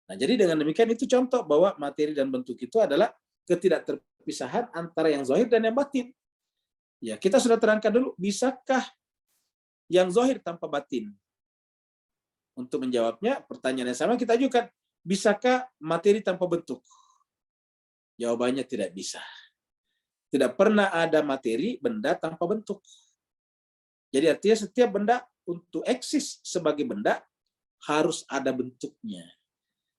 Nah, jadi dengan demikian itu contoh bahwa materi dan bentuk itu adalah ketidakterpisahan antara yang zahir dan yang batin. Ya, kita sudah terangkan dulu, bisakah yang zahir tanpa batin? Untuk menjawabnya, pertanyaan yang sama kita ajukan, bisakah materi tanpa bentuk? Jawabannya tidak bisa. Tidak pernah ada materi, benda tanpa bentuk. Jadi artinya setiap benda untuk eksis sebagai benda harus ada bentuknya.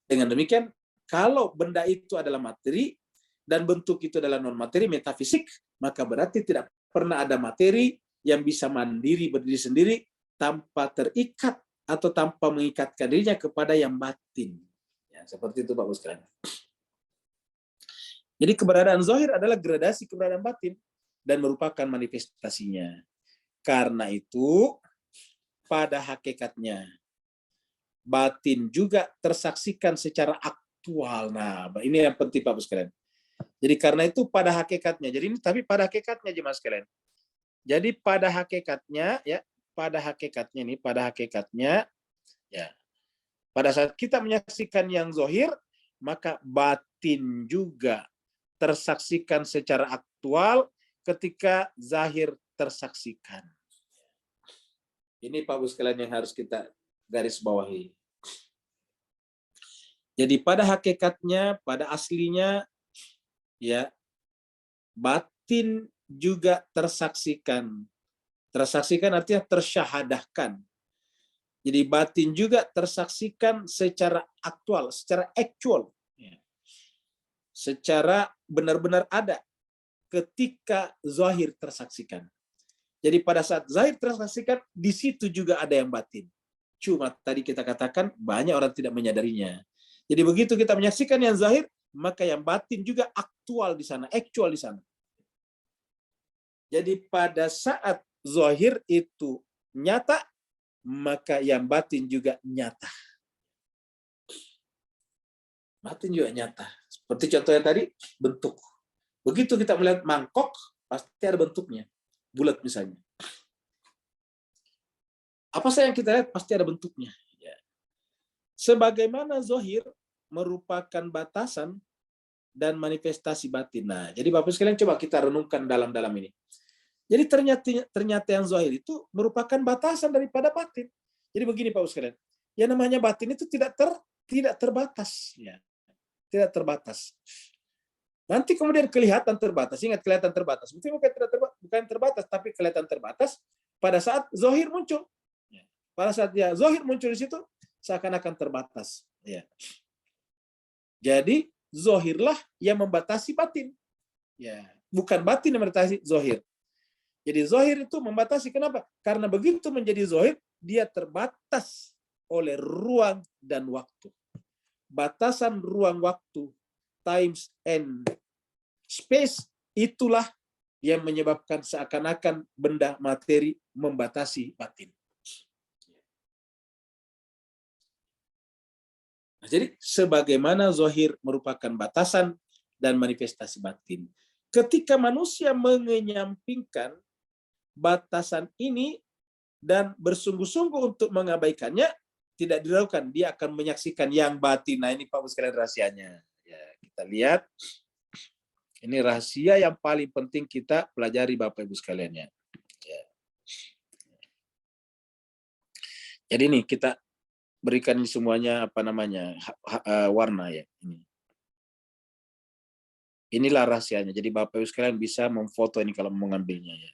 Dengan demikian, kalau benda itu adalah materi, dan bentuk itu adalah non-materi, metafisik, maka berarti tidak pernah ada materi yang bisa mandiri, berdiri sendiri, tanpa terikat atau tanpa mengikatkan dirinya kepada yang batin. Ya, seperti itu Pak Sekalian. Jadi keberadaan zahir adalah gradasi keberadaan batin dan merupakan manifestasinya. Karena itu, pada hakikatnya, batin juga tersaksikan secara aktual. Nah, ini yang penting Pak Sekalian. Jadi karena itu pada hakikatnya, jadi ini tapi pada hakikatnya jemaah sekalian. Jadi pada hakikatnya ya, pada hakikatnya ya. Pada saat kita menyaksikan yang zahir, maka batin juga tersaksikan secara aktual ketika zahir tersaksikan. Ini Pak Bu sekalian yang harus kita garis bawahi. Jadi pada hakikatnya, pada aslinya ya, batin juga tersaksikan. Tersaksikan artinya tersyahadahkan. Jadi batin juga tersaksikan secara aktual, secara actual. Ya. Secara benar-benar ada ketika zahir tersaksikan. Jadi pada saat zahir tersaksikan, di situ juga ada yang batin. Cuma tadi kita katakan banyak orang tidak menyadarinya. Jadi begitu kita menyaksikan yang zahir, maka yang batin juga aktual di sana, actual di sana. Jadi pada saat zahir itu nyata, maka yang batin juga nyata. Batin juga nyata. Seperti contohnya tadi, bentuk. Begitu kita melihat mangkok, pasti ada bentuknya. Bulat misalnya. Apa saja yang kita lihat, pasti ada bentuknya. Ya. Sebagaimana zahir merupakan batasan dan manifestasi batin. Nah, jadi Bapak sekalian coba kita renungkan dalam ini. Jadi ternyata yang zahir itu merupakan batasan daripada batin. Jadi begini Pak sekalian, yang namanya batin itu tidak terbatas, ya, tidak terbatas. Nanti kemudian kelihatan terbatas. Ingat, kelihatan terbatas. Bukan terbatas, tapi kelihatan terbatas pada saat zahir muncul. Pada saat dia zahir muncul di situ, seakan-akan terbatas. Ya. Jadi zahirlah yang membatasi batin. Ya, bukan batin yang membatasi zahir. Jadi zahir itu membatasi. Kenapa? Karena begitu menjadi zahir, dia terbatas oleh ruang dan waktu. Batasan ruang waktu, times and space, itulah yang menyebabkan seakan-akan benda materi membatasi batin. Nah, jadi sebagaimana zahir merupakan batasan dan manifestasi batin. Ketika manusia mengenyampingkan batasan ini dan bersungguh-sungguh untuk mengabaikannya, tidak dilakukan, dia akan menyaksikan yang batin. Nah, ini Pak Ibu sekalian rahasianya. Ya, kita lihat. Ini rahasia yang paling penting kita pelajari Bapak Ibu sekalian ya. Jadi nih kita berikan semuanya warna ya. Inilah rahasianya. Jadi Bapak Ibu sekalian bisa memfoto ini kalau mau ngambilnya ya.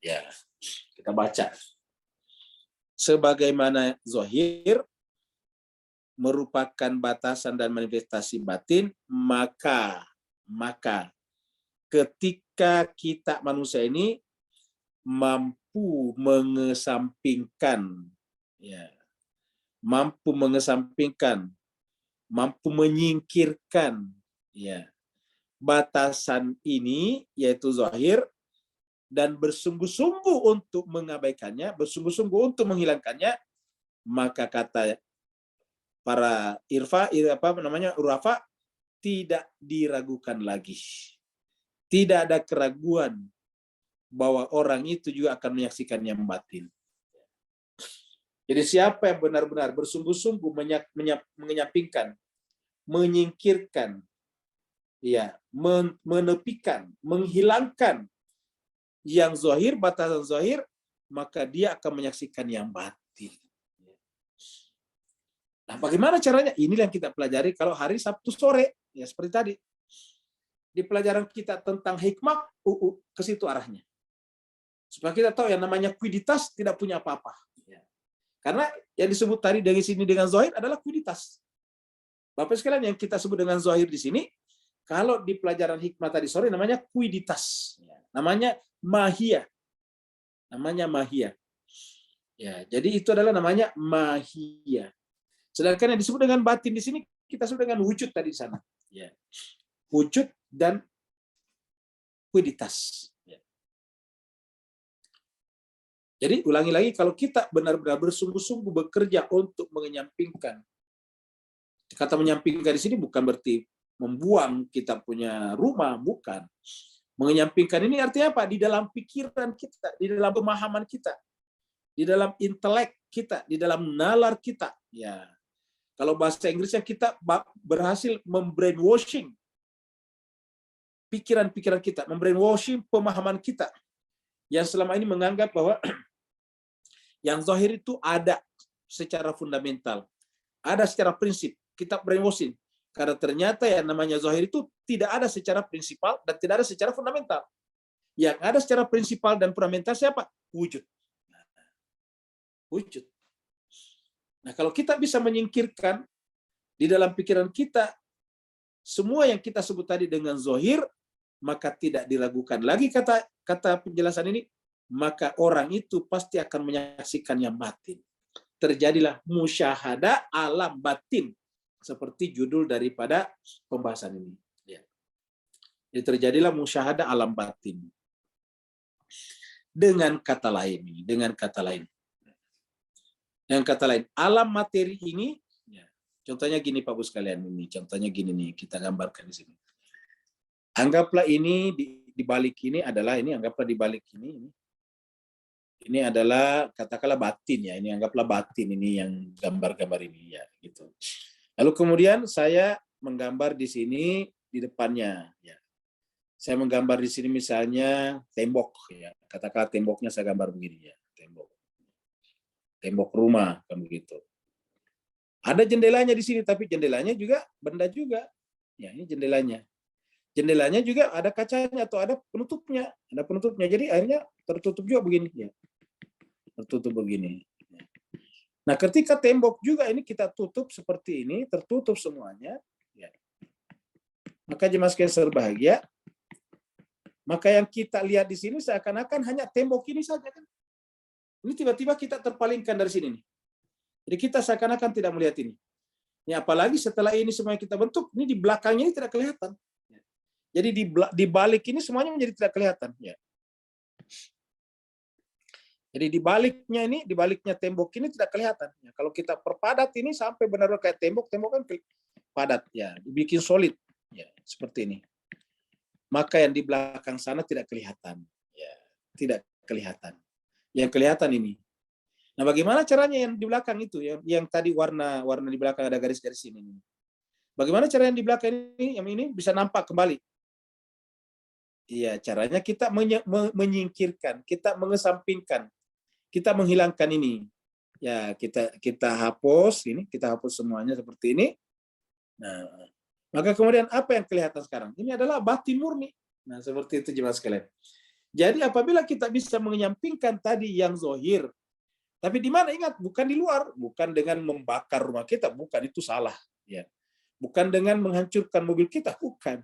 Ya, kita baca. Sebagaimana zahir merupakan batasan dan manifestasi batin, maka ketika kita manusia ini mampu mengesampingkan, mampu menyingkirkan, batasan ini yaitu zahir, dan bersungguh-sungguh untuk mengabaikannya, bersungguh-sungguh untuk menghilangkannya, maka kata para urafa, tidak diragukan lagi. Tidak ada keraguan bahwa orang itu juga akan menyaksikan yang batin. Jadi siapa yang benar-benar bersungguh-sungguh menyampingkan, menyingkirkan, menepikan, menghilangkan yang zahir, batasan zahir, maka dia akan menyaksikan yang batin. Nah, bagaimana caranya? Inilah yang kita pelajari kalau hari Sabtu sore, ya seperti tadi. Di pelajaran kita tentang hikmah, ke situ arahnya. Supaya kita tahu yang namanya kuiditas tidak punya apa-apa. Karena yang disebut tadi dari sini dengan zahir adalah kuiditas. Bapak sekalian, yang kita sebut dengan zahir di sini, kalau di pelajaran hikmah tadi sore namanya kuiditas. Namanya mahia. Namanya mahia. Ya, jadi itu adalah namanya mahia. Sedangkan yang disebut dengan batin di sini kita sebut dengan wujud tadi di sana. Ya. Wujud dan kuiditas. Ya. Jadi ulangi lagi, kalau kita benar-benar bersungguh-sungguh bekerja untuk menyampingkan. Kata menyampingkan di sini bukan berarti membuang kita punya rumah, bukan. Menyampingkan ini artinya apa? Di dalam pikiran kita, di dalam pemahaman kita, di dalam intelek kita, di dalam nalar kita. Ya. Kalau bahasa Inggrisnya kita berhasil membrainwashing pikiran-pikiran kita, membrainwashing pemahaman kita yang selama ini menganggap bahwa yang zahir itu ada secara fundamental, ada secara prinsip. Kita brainwashing. Karena ternyata yang namanya zahir itu tidak ada secara prinsipal dan tidak ada secara fundamental. Yang ada secara prinsipal dan fundamental siapa? Wujud. Wujud. Nah, kalau kita bisa menyingkirkan di dalam pikiran kita semua yang kita sebut tadi dengan zahir, maka tidak diragukan lagi kata penjelasan ini, maka orang itu pasti akan menyaksikan yang batin. Terjadilah musyahadah alam batin, seperti judul daripada pembahasan ini. Jadi terjadilah musyahadah alam batin. Dengan kata lain, alam materi ini, contohnya gini Pak Bu sekalian, ini contohnya gini nih, kita gambarkan di sini. Anggaplah ini di balik ini adalah anggaplah di balik ini adalah katakanlah batin ya, ini anggaplah batin ini yang gambar-gambar ini ya gitu. Lalu kemudian saya menggambar di sini di depannya ya. Saya menggambar di sini misalnya tembok ya. Katakanlah temboknya saya gambar begini ya, tembok rumah kan begitu. Ada jendelanya di sini, tapi jendelanya juga benda juga. Ya, ini jendelanya. Jendelanya juga ada kacanya atau ada penutupnya. Ada penutupnya. Jadi akhirnya tertutup juga begini. Ya. Tertutup begini. Nah, ketika tembok juga ini kita tutup seperti ini, tertutup semuanya. Ya. Maka jemaah sekalian berbahagia, maka yang kita lihat di sini seakan-akan hanya tembok ini saja kan. Ini tiba-tiba kita terpalingkan dari sini nih. Jadi kita seakan-akan tidak melihat ini. Ya, apalagi setelah ini semuanya kita bentuk, ini di belakangnya ini tidak kelihatan. Jadi di balik ini semuanya menjadi tidak kelihatan. Ya. Jadi di baliknya tembok ini tidak kelihatan. Ya, kalau kita perpadat ini sampai benar-benar kayak tembok kan padat, ya, dibikin solid, ya, seperti ini. Maka yang di belakang sana tidak kelihatan, ya, tidak kelihatan. Yang kelihatan ini. Nah, bagaimana caranya yang di belakang itu, yang tadi warna di belakang ada garis-garis ini? Bagaimana cara yang di belakang ini, yang ini bisa nampak kembali? Iya, caranya kita menyingkirkan, kita mengesampingkan, kita menghilangkan ini. Ya, kita hapus ini, kita hapus semuanya seperti ini. Nah, maka kemudian apa yang kelihatan sekarang? Ini adalah batin murni. Nah, seperti itu jemaah sekalian. Jadi apabila kita bisa menyampingkan tadi yang zohir, tapi di mana ingat, bukan di luar, bukan dengan membakar rumah kita, bukan, itu salah. Ya, bukan dengan menghancurkan mobil kita, bukan.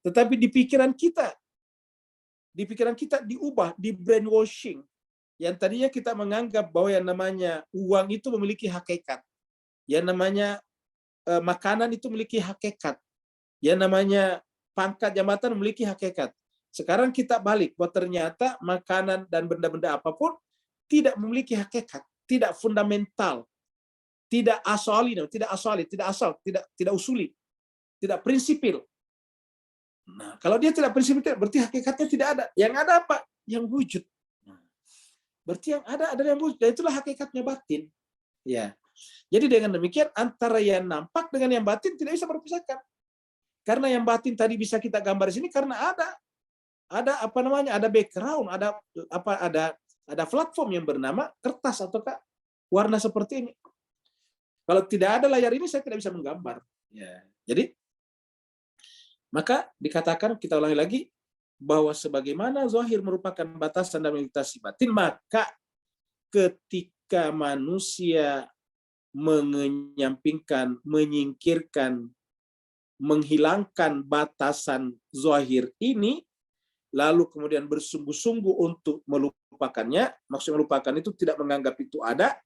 Tetapi di pikiran kita diubah, di brainwashing. Yang tadinya kita menganggap bahwa yang namanya uang itu memiliki hakikat. Yang namanya makanan itu memiliki hakikat. Yang namanya pangkat jabatan memiliki hakikat. Sekarang kita balik, bahwa ternyata makanan dan benda-benda apapun tidak memiliki hakikat, tidak fundamental, tidak asal, tidak usuli, tidak prinsipil. Nah, kalau dia tidak prinsipil, berarti hakikatnya tidak ada. Yang ada apa? Yang wujud. Berarti yang ada adalah yang wujud. Dan itulah hakikatnya batin. Ya. Jadi dengan demikian antara yang nampak dengan yang batin tidak bisa berpisahkan. Karena yang batin tadi bisa kita gambar di sini karena ada background, ada platform yang bernama kertas ataukah warna seperti ini. Kalau tidak ada layar ini saya tidak bisa menggambar. Ya. Jadi maka dikatakan, kita ulangi lagi, bahwa sebagaimana zahir merupakan batasan dan melintasi batin, maka ketika manusia menyampingkan, menyingkirkan, menghilangkan batasan zahir ini, lalu kemudian bersungguh-sungguh untuk melupakannya, maksud melupakan itu tidak menganggap itu ada,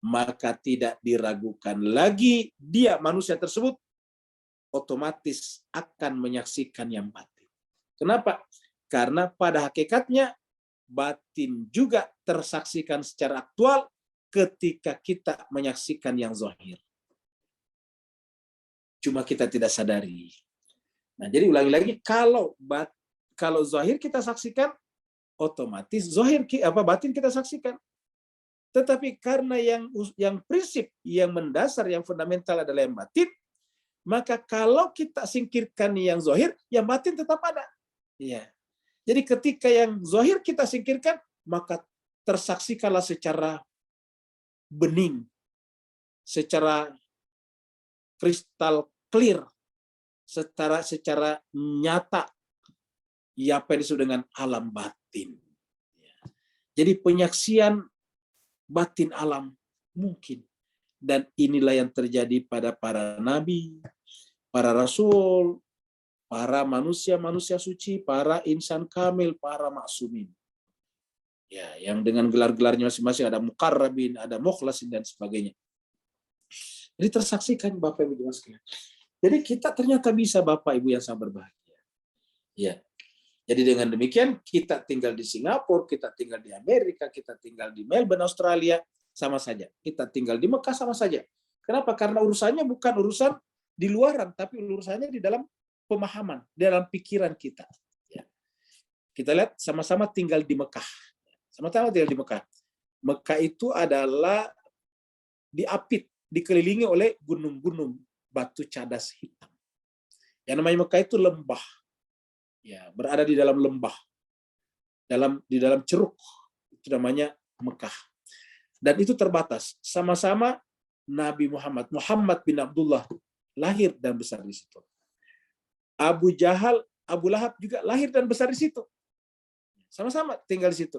maka tidak diragukan lagi dia, manusia tersebut, otomatis akan menyaksikan yang batin. Kenapa? Karena pada hakikatnya batin juga tersaksikan secara aktual ketika kita menyaksikan yang zahir. Cuma kita tidak sadari. Nah, jadi ulangi lagi, kalau zahir kita saksikan, otomatis batin kita saksikan. Tetapi karena yang prinsip, yang mendasar, yang fundamental adalah yang batin, maka kalau kita singkirkan yang zahir, yang batin tetap ada. Ya. Jadi ketika yang zahir kita singkirkan, maka tersaksikanlah secara bening, secara kristal clear, secara nyata, apa yang disebut dengan alam batin. Jadi penyaksian batin alam mungkin. Dan inilah yang terjadi pada para nabi, para rasul, para manusia suci, para insan kamil, para maksumin. Ya, yang dengan gelar-gelarnya masing-masing, ada muqarrabin, ada mukhlasin dan sebagainya. Jadi tersaksikan Bapak Ibu sekalian. Jadi kita ternyata bisa Bapak Ibu yang sangat berbahagia. Ya. Jadi dengan demikian kita tinggal di Singapura, kita tinggal di Amerika, kita tinggal di Melbourne, Australia, sama saja. Kita tinggal di Mekah sama saja. Kenapa? Karena urusannya bukan urusan di luaran, tapi urusannya di dalam pemahaman, di dalam pikiran kita. Ya. Kita lihat sama-sama tinggal di Mekah. Sama-sama tinggal di Mekah. Mekah itu adalah diapit, dikelilingi oleh gunung-gunung batu cadas hitam. Yang namanya Mekah itu lembah. Ya, berada di dalam lembah. Di dalam ceruk. Itu namanya Mekah. Dan itu terbatas. Sama-sama Nabi Muhammad bin Abdullah lahir dan besar di situ. Abu Jahal, Abu Lahab juga lahir dan besar di situ. Sama-sama tinggal di situ.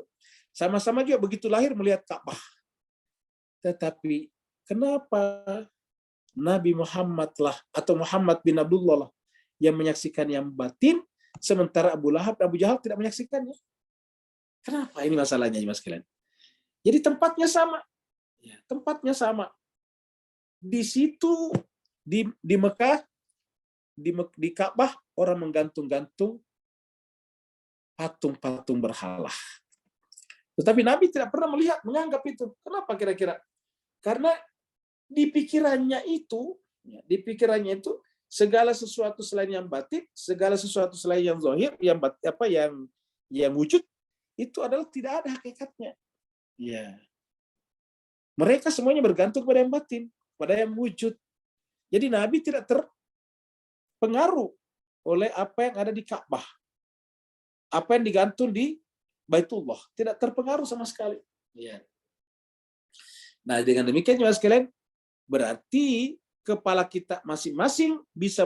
Sama-sama juga begitu lahir melihat Ka'bah. Tetapi kenapa Nabi Muhammad lah atau Muhammad bin Abdullah lah yang menyaksikan yang batin, sementara Abu Lahab dan Abu Jahal tidak menyaksikannya? Kenapa ini masalahnya, Mas kalian? Jadi tempatnya sama. Ya, tempatnya sama. Di situ di Mekah, di Ka'bah orang menggantung-gantung patung-patung berhala. Tetapi Nabi tidak pernah menganggap itu. Kenapa kira-kira? Karena di pikirannya itu segala sesuatu selain yang batin, segala sesuatu selain yang zahir, yang wujud itu adalah tidak ada hakikatnya. Ya. Mereka semuanya bergantung pada yang batin, pada yang wujud. Jadi Nabi tidak terpengaruh oleh apa yang ada di Ka'bah. Apa yang digantung di Baitullah. Tidak terpengaruh sama sekali. Ya. Nah, dengan demikian Mas sekalian, berarti kepala kita masing-masing bisa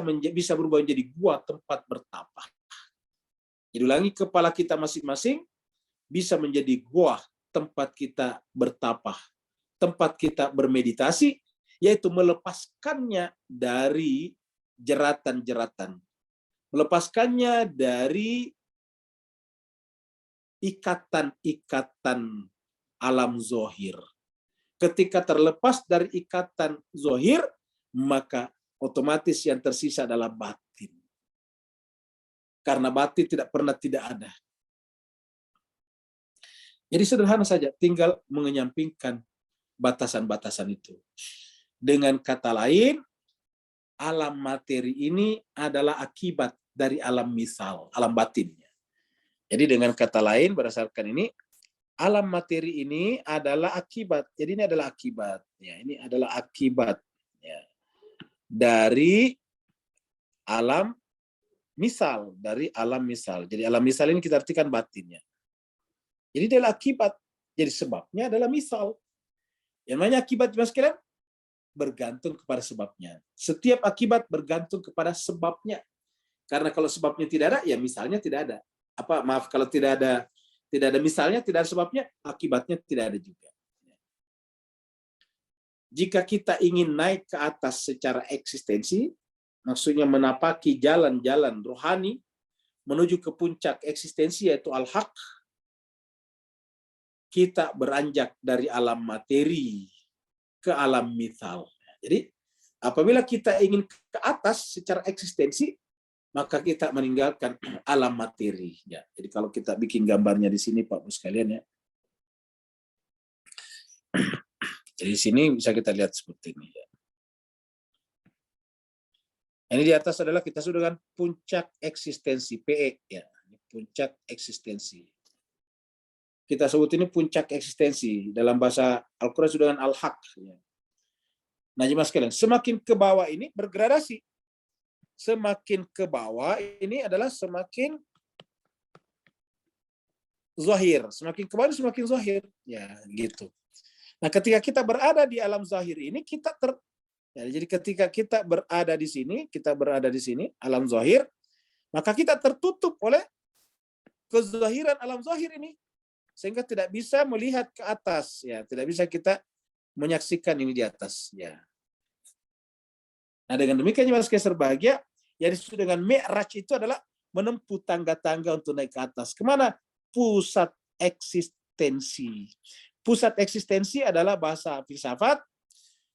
berubah menjadi gua tempat bertapa. Jadi ulangi, kepala kita masing-masing bisa menjadi gua tempat kita bertapa, tempat kita bermeditasi, yaitu melepaskannya dari jeratan-jeratan, melepaskannya dari ikatan-ikatan alam zohir. Ketika terlepas dari ikatan zohir, maka otomatis yang tersisa adalah batin. Karena batin tidak pernah tidak ada. Jadi sederhana saja, tinggal menyampingkan batasan-batasan itu. Dengan kata lain, alam materi ini adalah akibat dari alam misal, alam batinnya. Jadi dengan kata lain, berdasarkan ini, alam materi ini adalah akibat. Jadi ini adalah akibat. Ya, ini adalah akibat ya, dari alam misal, dari alam misal. Jadi alam misal ini kita artikan batinnya. Jadi dia adalah akibat. Jadi sebabnya adalah misal. Yang namanya akibat, Mas sekalian, bergantung kepada sebabnya. Setiap akibat bergantung kepada sebabnya. Karena kalau sebabnya tidak ada, ya misalnya tidak ada. Kalau tidak ada misalnya, tidak ada sebabnya, akibatnya tidak ada juga. Jika kita ingin naik ke atas secara eksistensi, maksudnya menapaki jalan-jalan rohani menuju ke puncak eksistensi yaitu al-haq, kita beranjak dari alam materi ke alam mithal. Jadi apabila kita ingin ke atas secara eksistensi, maka kita meninggalkan alam materi. Ya, jadi kalau kita bikin gambarnya di sini, Pak Bos sekalian ya. Jadi di sini bisa kita lihat seperti ini. Ya. Ini di atas adalah kita sebut dengan puncak eksistensi, PE. Ya, puncak eksistensi. Kita sebut ini puncak eksistensi. Dalam bahasa Al-Quran sudah dengan al-haq. Ya. Nah, jemaah sekalian, semakin ke bawah ini bergradasi. Semakin ke bawah ini adalah semakin zahir. Semakin ke bawah semakin zahir. Ya, gitu. Nah, ketika kita berada di alam zahir ini, jadi ketika kita berada di sini, alam zahir, maka kita tertutup oleh kezahiran alam zahir ini. Sehingga tidak bisa melihat ke atas, ya, tidak bisa kita menyaksikan ini di atas, ya. Nah, dengan demikian Mas Kaiser bahagia, yang disebut dengan Mi'raj itu adalah menempuh tangga-tangga untuk naik ke atas. Kemana? Pusat eksistensi. Pusat eksistensi adalah bahasa filsafat,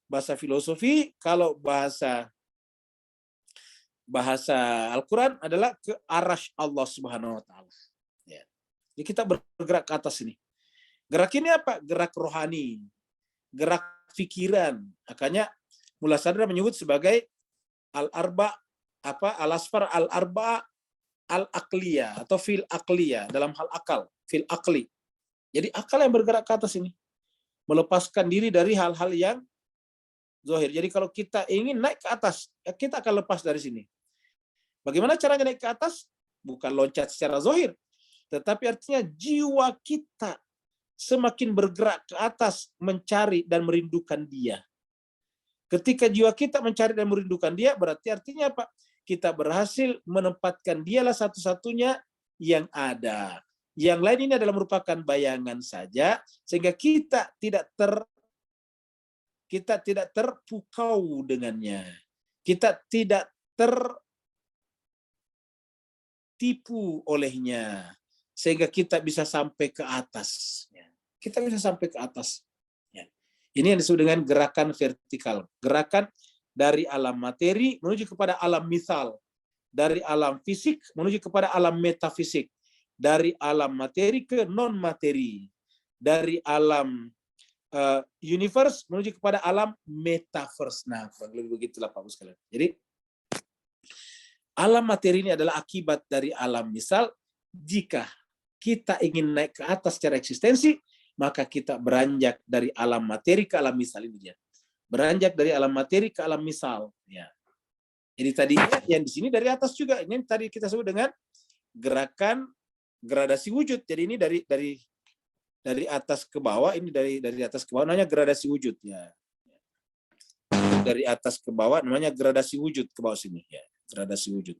bahasa filosofi. Kalau bahasa Al-Quran adalah ke arash Allah Subhanahu Wa Taala. Ya. Jadi kita bergerak ke atas ini. Gerak ini apa? Gerak rohani, gerak pikiran. Makanya Mullah Sadra menyebut sebagai al-asfar al-arba al-aqliyah atau fil aqliyah, dalam hal akal, fil aqli. Jadi akal yang bergerak ke atas ini, melepaskan diri dari hal-hal yang zahir. Jadi kalau kita ingin naik ke atas, kita akan lepas dari sini. Bagaimana caranya naik ke atas? Bukan loncat secara zahir, tetapi artinya jiwa kita semakin bergerak ke atas mencari dan merindukan Dia. Ketika jiwa kita mencari dan merindukan Dia, berarti artinya apa? kita berhasil menempatkan dialah satu-satunya yang ada. Yang lain ini adalah merupakan bayangan saja, sehingga kita tidak terpukau dengannya. Kita tidak tertipu olehnya, sehingga kita bisa sampai ke atas. Kita bisa sampai ke atas. Ini yang disebut dengan gerakan vertikal. Gerakan dari alam materi menuju kepada alam misal. Dari alam fisik menuju kepada alam metafisik. Dari alam materi ke non-materi. Dari alam universe menuju kepada alam metaverse. Nah, lebih begitulah Pak sekalian. Jadi, alam materi ini adalah akibat dari alam misal. Jika kita ingin naik ke atas secara eksistensi, maka kita beranjak dari alam materi ke alam misal ini dia. Beranjak dari alam materi ke alam misal. Ya. Jadi tadi yang di sini dari atas juga. Ini tadi kita sebut dengan gerakan gradasi wujud. Jadi ini dari atas ke bawah. Ini dari atas ke bawah namanya gradasi wujud. Ya. Dari atas ke bawah namanya gradasi wujud ke bawah sini. Ya. Gradasi wujud.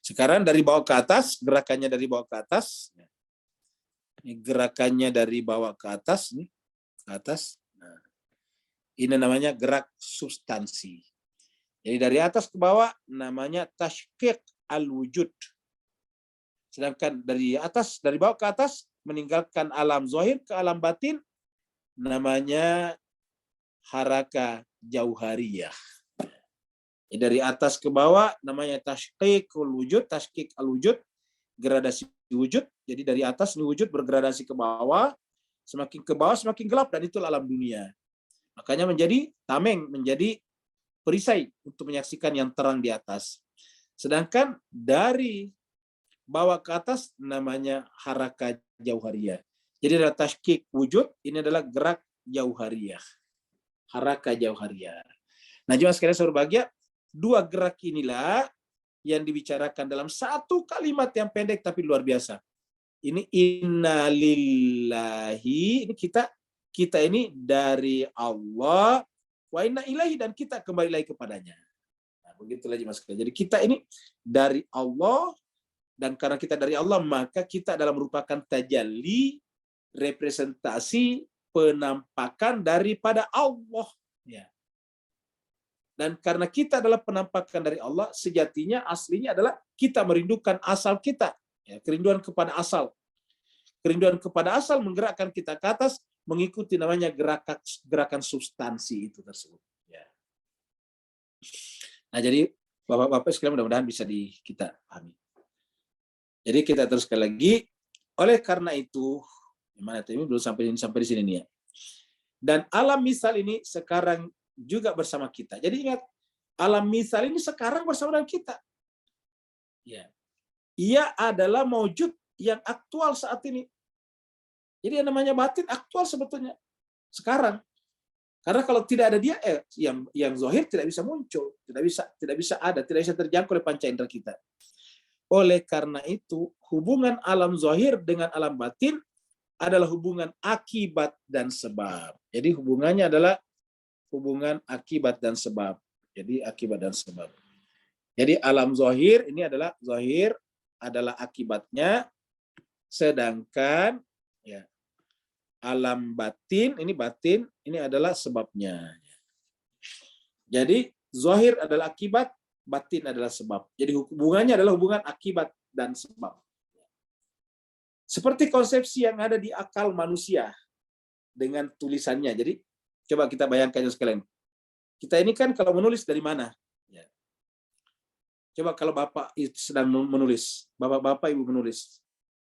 Sekarang dari bawah ke atas, gerakannya dari bawah ke atas. Ini gerakannya dari bawah ke atas, nih, ke atas. Nah, ini namanya gerak substansi. Jadi dari atas ke bawah namanya tashqiq al-wujud. Sedangkan dari bawah ke atas meninggalkan alam zahir ke alam batin namanya haraka jauhariyah. Jadi dari atas ke bawah namanya tashqiq al-wujud, tashqiq al-wujud, gradasi wujud. Jadi dari atas ini wujud bergradasi ke bawah semakin gelap, dan itu alam dunia. Makanya menjadi tameng, menjadi perisai untuk menyaksikan yang terang di atas. Sedangkan dari bawah ke atas namanya haraka jauhariyah. Jadi adalah tashqiq wujud, ini adalah gerak jauhariyah. Haraka jauhariyah. Nah, jemaah sekalian saya berbahagia, dua gerak inilah yang dibicarakan dalam satu kalimat yang pendek tapi luar biasa. Ini innalillahi, ini kita ini dari Allah, wa inna ilaihi, dan kita kembali lagi kepadanya. Nah, begitulah jemaah sekalian. Jadi kita ini dari Allah, dan karena kita dari Allah maka kita adalah merupakan tajalli, representasi, penampakan daripada Allah. Ya. Dan karena kita adalah penampakan dari Allah, sejatinya aslinya adalah kita merindukan asal kita. Ya, kerinduan kepada asal. Kerinduan kepada asal menggerakkan kita ke atas, mengikuti namanya gerakan substansi itu tersebut. Ya. Nah, jadi Bapak-Bapak sekalian mudah-mudahan bisa kita pahami. Jadi kita terus sekali lagi, oleh karena itu, gimana ini belum sampai di sini nih ya. Dan alam misal ini sekarang juga bersama kita. Jadi ingat, alam misal ini sekarang bersama dengan kita. Ya. Ia adalah maujud yang aktual saat ini. Jadi yang namanya batin aktual sebetulnya sekarang. Karena kalau tidak ada dia, yang zahir tidak bisa muncul, tidak bisa ada, tidak bisa terjangkau oleh panca indera kita. Oleh karena itu, hubungan alam zahir dengan alam batin adalah hubungan akibat dan sebab. Jadi hubungannya adalah hubungan akibat dan sebab. Jadi akibat dan sebab. Jadi alam zahir ini adalah akibatnya, sedangkan ya alam batin ini adalah sebabnya. Jadi zahir adalah akibat, batin adalah sebab. Jadi hubungannya adalah hubungan akibat dan sebab. Seperti konsepsi yang ada di akal manusia dengan tulisannya. Jadi coba kita bayangkan sekalian. Kita ini kan kalau menulis dari mana? Ya. Coba kalau Bapak sedang menulis, Bapak Ibu menulis.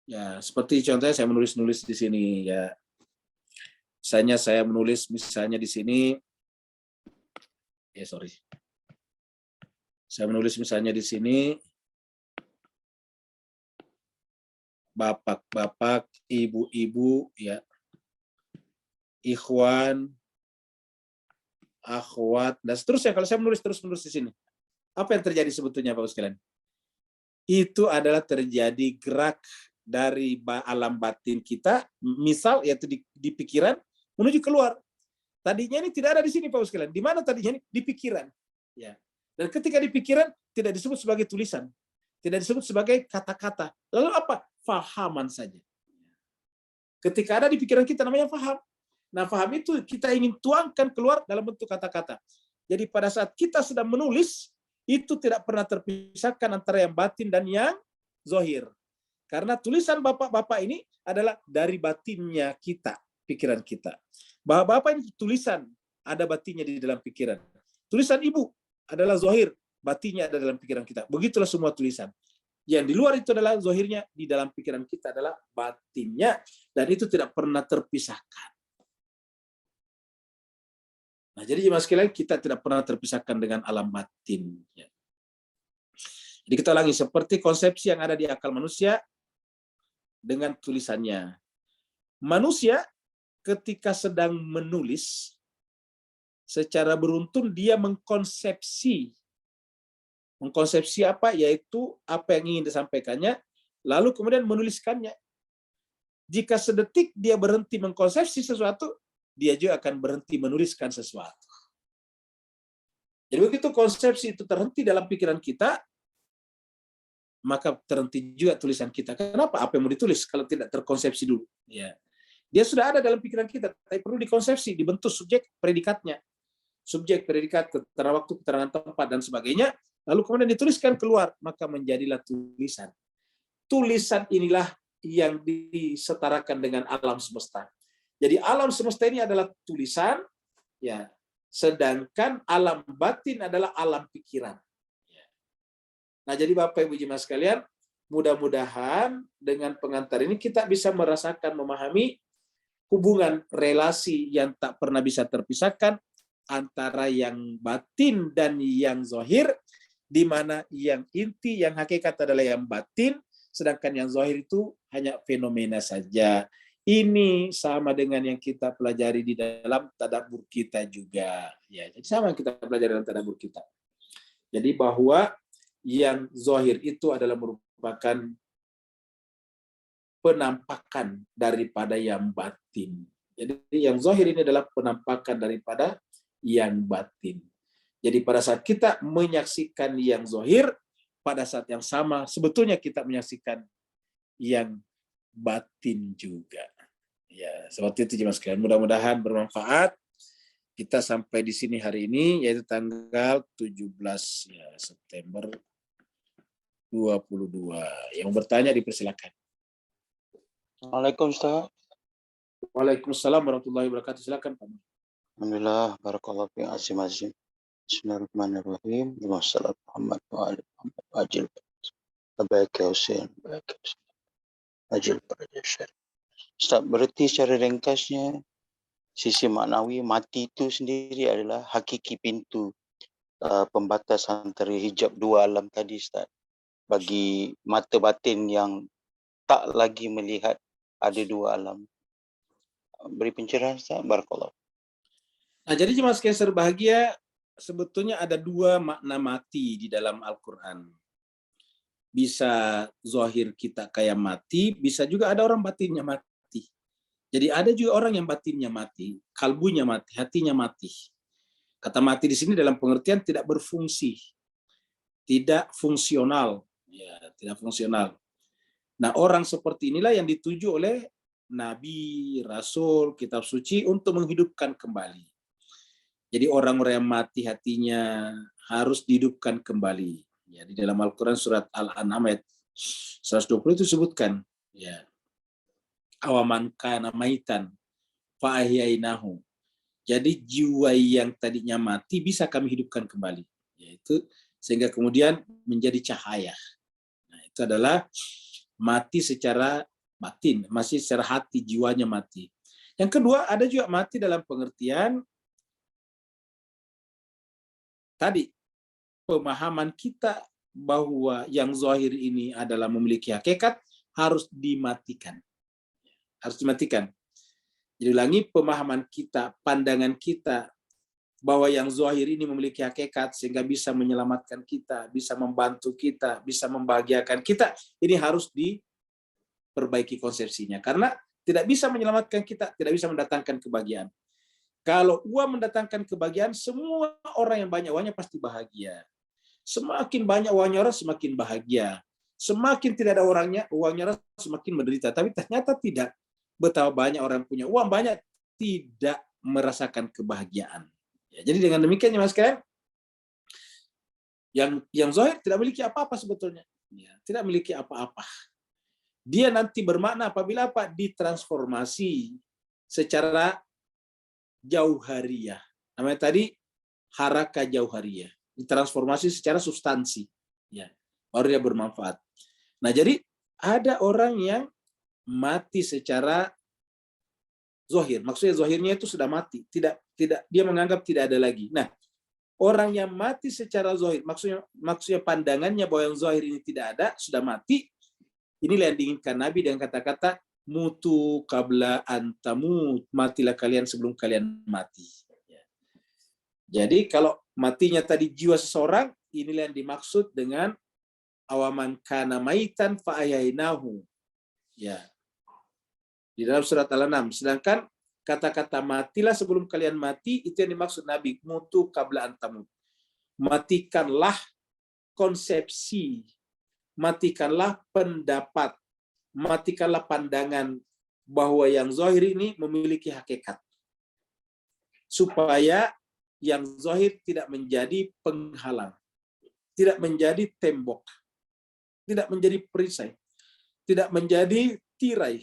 Ya, seperti contohnya saya menulis di sini ya. Misalnya saya menulis di sini. Saya menulis misalnya di sini. Bapak, ibu-ibu ya. Ikhwan, akhwat, dan seterusnya. Kalau saya menulis di sini, apa yang terjadi sebetulnya Bapak sekalian? Itu adalah terjadi gerak dari alam batin kita, misal yaitu di pikiran menuju keluar. Tadinya ini tidak ada di sini Bapak sekalian. Di mana tadinya ini? Di pikiran. Ya. Dan ketika di pikiran tidak disebut sebagai tulisan, tidak disebut sebagai kata-kata. Lalu apa? Fahaman saja. Ketika ada di pikiran kita namanya faham. Nah, faham itu kita ingin tuangkan keluar dalam bentuk kata-kata. Jadi pada saat kita sedang menulis, itu tidak pernah terpisahkan antara yang batin dan yang zahir. Karena tulisan bapak-bapak ini adalah dari batinnya kita, pikiran kita. Bapak-bapak ini tulisan, ada batinnya di dalam pikiran. Tulisan ibu adalah zahir, batinnya ada dalam pikiran kita. Begitulah semua tulisan. Yang di luar itu adalah zahirnya, di dalam pikiran kita adalah batinnya, dan itu tidak pernah terpisahkan. Nah, jadi jemaah sekalian, kita tidak pernah terpisahkan dengan alam batin. Jadi kita lagi seperti konsepsi yang ada di akal manusia dengan tulisannya. Manusia ketika sedang menulis, secara beruntun dia mengkonsepsi apa, yaitu apa yang ingin disampaikannya, lalu kemudian menuliskannya. Jika sedetik dia berhenti mengkonsepsi sesuatu, dia juga akan berhenti menuliskan sesuatu. Jadi begitu konsepsi itu terhenti dalam pikiran kita, maka terhenti juga tulisan kita. Kenapa? Apa yang mau ditulis kalau tidak terkonsepsi dulu? Ya. Dia sudah ada dalam pikiran kita, tapi perlu dikonsepsi, dibentuk subjek predikatnya. Subjek, predikat, keterangan waktu, keterangan tempat, dan sebagainya. Lalu kemudian dituliskan keluar, maka menjadilah tulisan. Tulisan inilah yang disetarakan dengan alam semesta. Jadi alam semesta ini adalah tulisan, ya. Sedangkan alam batin adalah alam pikiran. Nah, jadi Bapak Ibu jemaah sekalian, mudah-mudahan dengan pengantar ini kita bisa merasakan, memahami hubungan relasi yang tak pernah bisa terpisahkan antara yang batin dan yang zahir, di mana yang inti, yang hakikat adalah yang batin, sedangkan yang zahir itu hanya fenomena saja. Ini sama dengan yang kita pelajari di dalam tadabbur kita juga. Ya, jadi sama yang kita pelajari dalam tadabbur kita. Jadi bahwa yang zahir itu adalah merupakan penampakan daripada yang batin. Jadi yang zahir ini adalah penampakan daripada yang batin. Jadi pada saat kita menyaksikan yang zahir, pada saat yang sama sebetulnya kita menyaksikan yang batin juga. Ya, seperti itu jemaah sekalian. Mudah-mudahan bermanfaat. Kita sampai di sini hari ini, yaitu tanggal 17 ya, September 22. Yang bertanya dipersilakan. Assalamualaikum Ustaz. Waalaikumsalam warahmatullahi wabarakatuh. Silakan Pak. Alhamdulillah, barakallahu fi azim. Bismillahirrahmanirrahim. Wassalatu Muhammad wa ali Muhammad ajil. Baik ya Husain, baik ya Husain. Ajil pada Ustaz, berarti secara ringkasnya sisi maknawi mati itu sendiri adalah hakiki pintu pembatas antara hijab dua alam tadi Ustaz. Bagi mata batin yang tak lagi melihat ada dua alam. Beri pencerahan Ustaz, barakallahu. Nah, jadi jemaah sekalian berbahagia, sebetulnya ada dua makna mati di dalam Al-Quran. Bisa zahir kita kayak mati, bisa juga ada orang batinnya mati. Jadi ada juga orang yang batinnya mati, kalbunya mati, hatinya mati. Kata mati di sini dalam pengertian tidak berfungsi, tidak fungsional. Ya, tidak fungsional. Nah, orang seperti inilah yang dituju oleh Nabi, Rasul, kitab suci untuk menghidupkan kembali. Jadi orang-orang yang mati hatinya harus dihidupkan kembali. Ya, di dalam Al-Quran surat Al-An'am ayat 120 itu sebutkan. Ya, awaman kana maitan fa ahyainahu. Jadi jiwa yang tadinya mati bisa kami hidupkan kembali. Yaitu sehingga kemudian menjadi cahaya. Nah, itu adalah mati secara batin, masih secara hati, jiwanya mati. Yang kedua, ada juga mati dalam pengertian tadi, pemahaman kita bahwa yang zahir ini adalah memiliki hakikat harus dimatikan. Harus dimatikan. Jadi ulangi, pemahaman kita, pandangan kita bahwa yang zahir ini memiliki hakikat sehingga bisa menyelamatkan kita, bisa membantu kita, bisa membahagiakan kita, ini harus diperbaiki konsepsinya. Karena tidak bisa menyelamatkan kita, tidak bisa mendatangkan kebahagiaan. Kalau uang mendatangkan kebahagiaan, semua orang yang banyak uangnya pasti bahagia. Semakin banyak uangnya orang, semakin bahagia. Semakin tidak ada uangnya orang, semakin menderita. Tapi ternyata tidak. Betapa banyak orang punya uang banyak, tidak merasakan kebahagiaan. Ya, jadi dengan demikian, Mas sekalian, yang zahir tidak memiliki apa-apa sebetulnya. Ya, tidak memiliki apa-apa. Dia nanti bermakna apabila apa? Ditransformasi secara jauhariyah. Namanya tadi haraka jauhariyah. Ditransformasi secara substansi. Ya, baru dia bermanfaat. Nah, jadi ada orang yang mati secara zahir. Maksudnya zahirnya itu sudah mati. Tidak dia menganggap tidak ada lagi. Nah, orang yang mati secara zahir, maksudnya pandangannya bahwa yang zahir ini tidak ada, sudah mati. Inilah yang diinginkan Nabi dengan kata-kata mutu qabla antamut, matilah kalian sebelum kalian mati. Jadi kalau matinya tadi jiwa seseorang, inilah yang dimaksud dengan awaman kana maitan fa ahyainahu. Ya. Di dalam surat Al-An'am. Sedangkan kata-kata matilah sebelum kalian mati, itu yang dimaksud Nabi, mutu qabla antamut. Matikanlah konsepsi, matikanlah pendapat, matikanlah pandangan bahwa yang zahir ini memiliki hakikat. Supaya yang zahir tidak menjadi penghalang, tidak menjadi tembok, tidak menjadi perisai, tidak menjadi tirai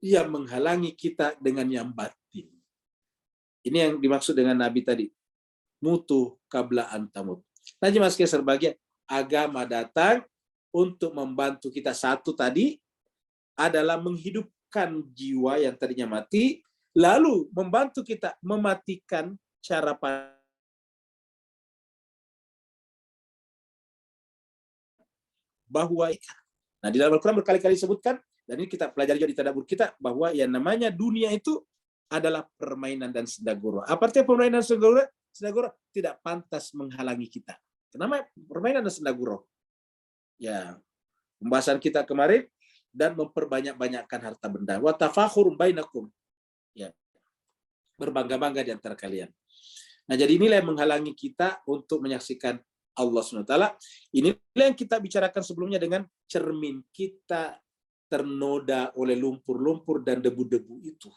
yang menghalangi kita dengan yang batin. Ini yang dimaksud dengan Nabi tadi. Mutu qabla antamut. Nah, jemaah sekalian berbahagia, agama datang untuk membantu kita. Satu tadi adalah menghidupkan jiwa yang tadinya mati, lalu membantu kita mematikan cara bahwa, nah di dalam Al-Quran berkali-kali disebutkan, dan ini kita pelajari juga di tadabbur kita, bahwa yang namanya dunia itu adalah permainan dan sendagura. Apa artinya permainan dan sendagura? Sendagura tidak pantas menghalangi kita. Kenapa permainan dan sendagura? Ya, pembahasan kita kemarin, dan memperbanyak-banyakkan harta benda. Wa tafakhur bainakum. Ya. Berbangga-bangga di antara kalian. Nah, jadi inilah yang menghalangi kita untuk menyaksikan Allah SWT. Inilah yang kita bicarakan sebelumnya dengan cermin kita ternoda oleh lumpur-lumpur dan debu-debu itu.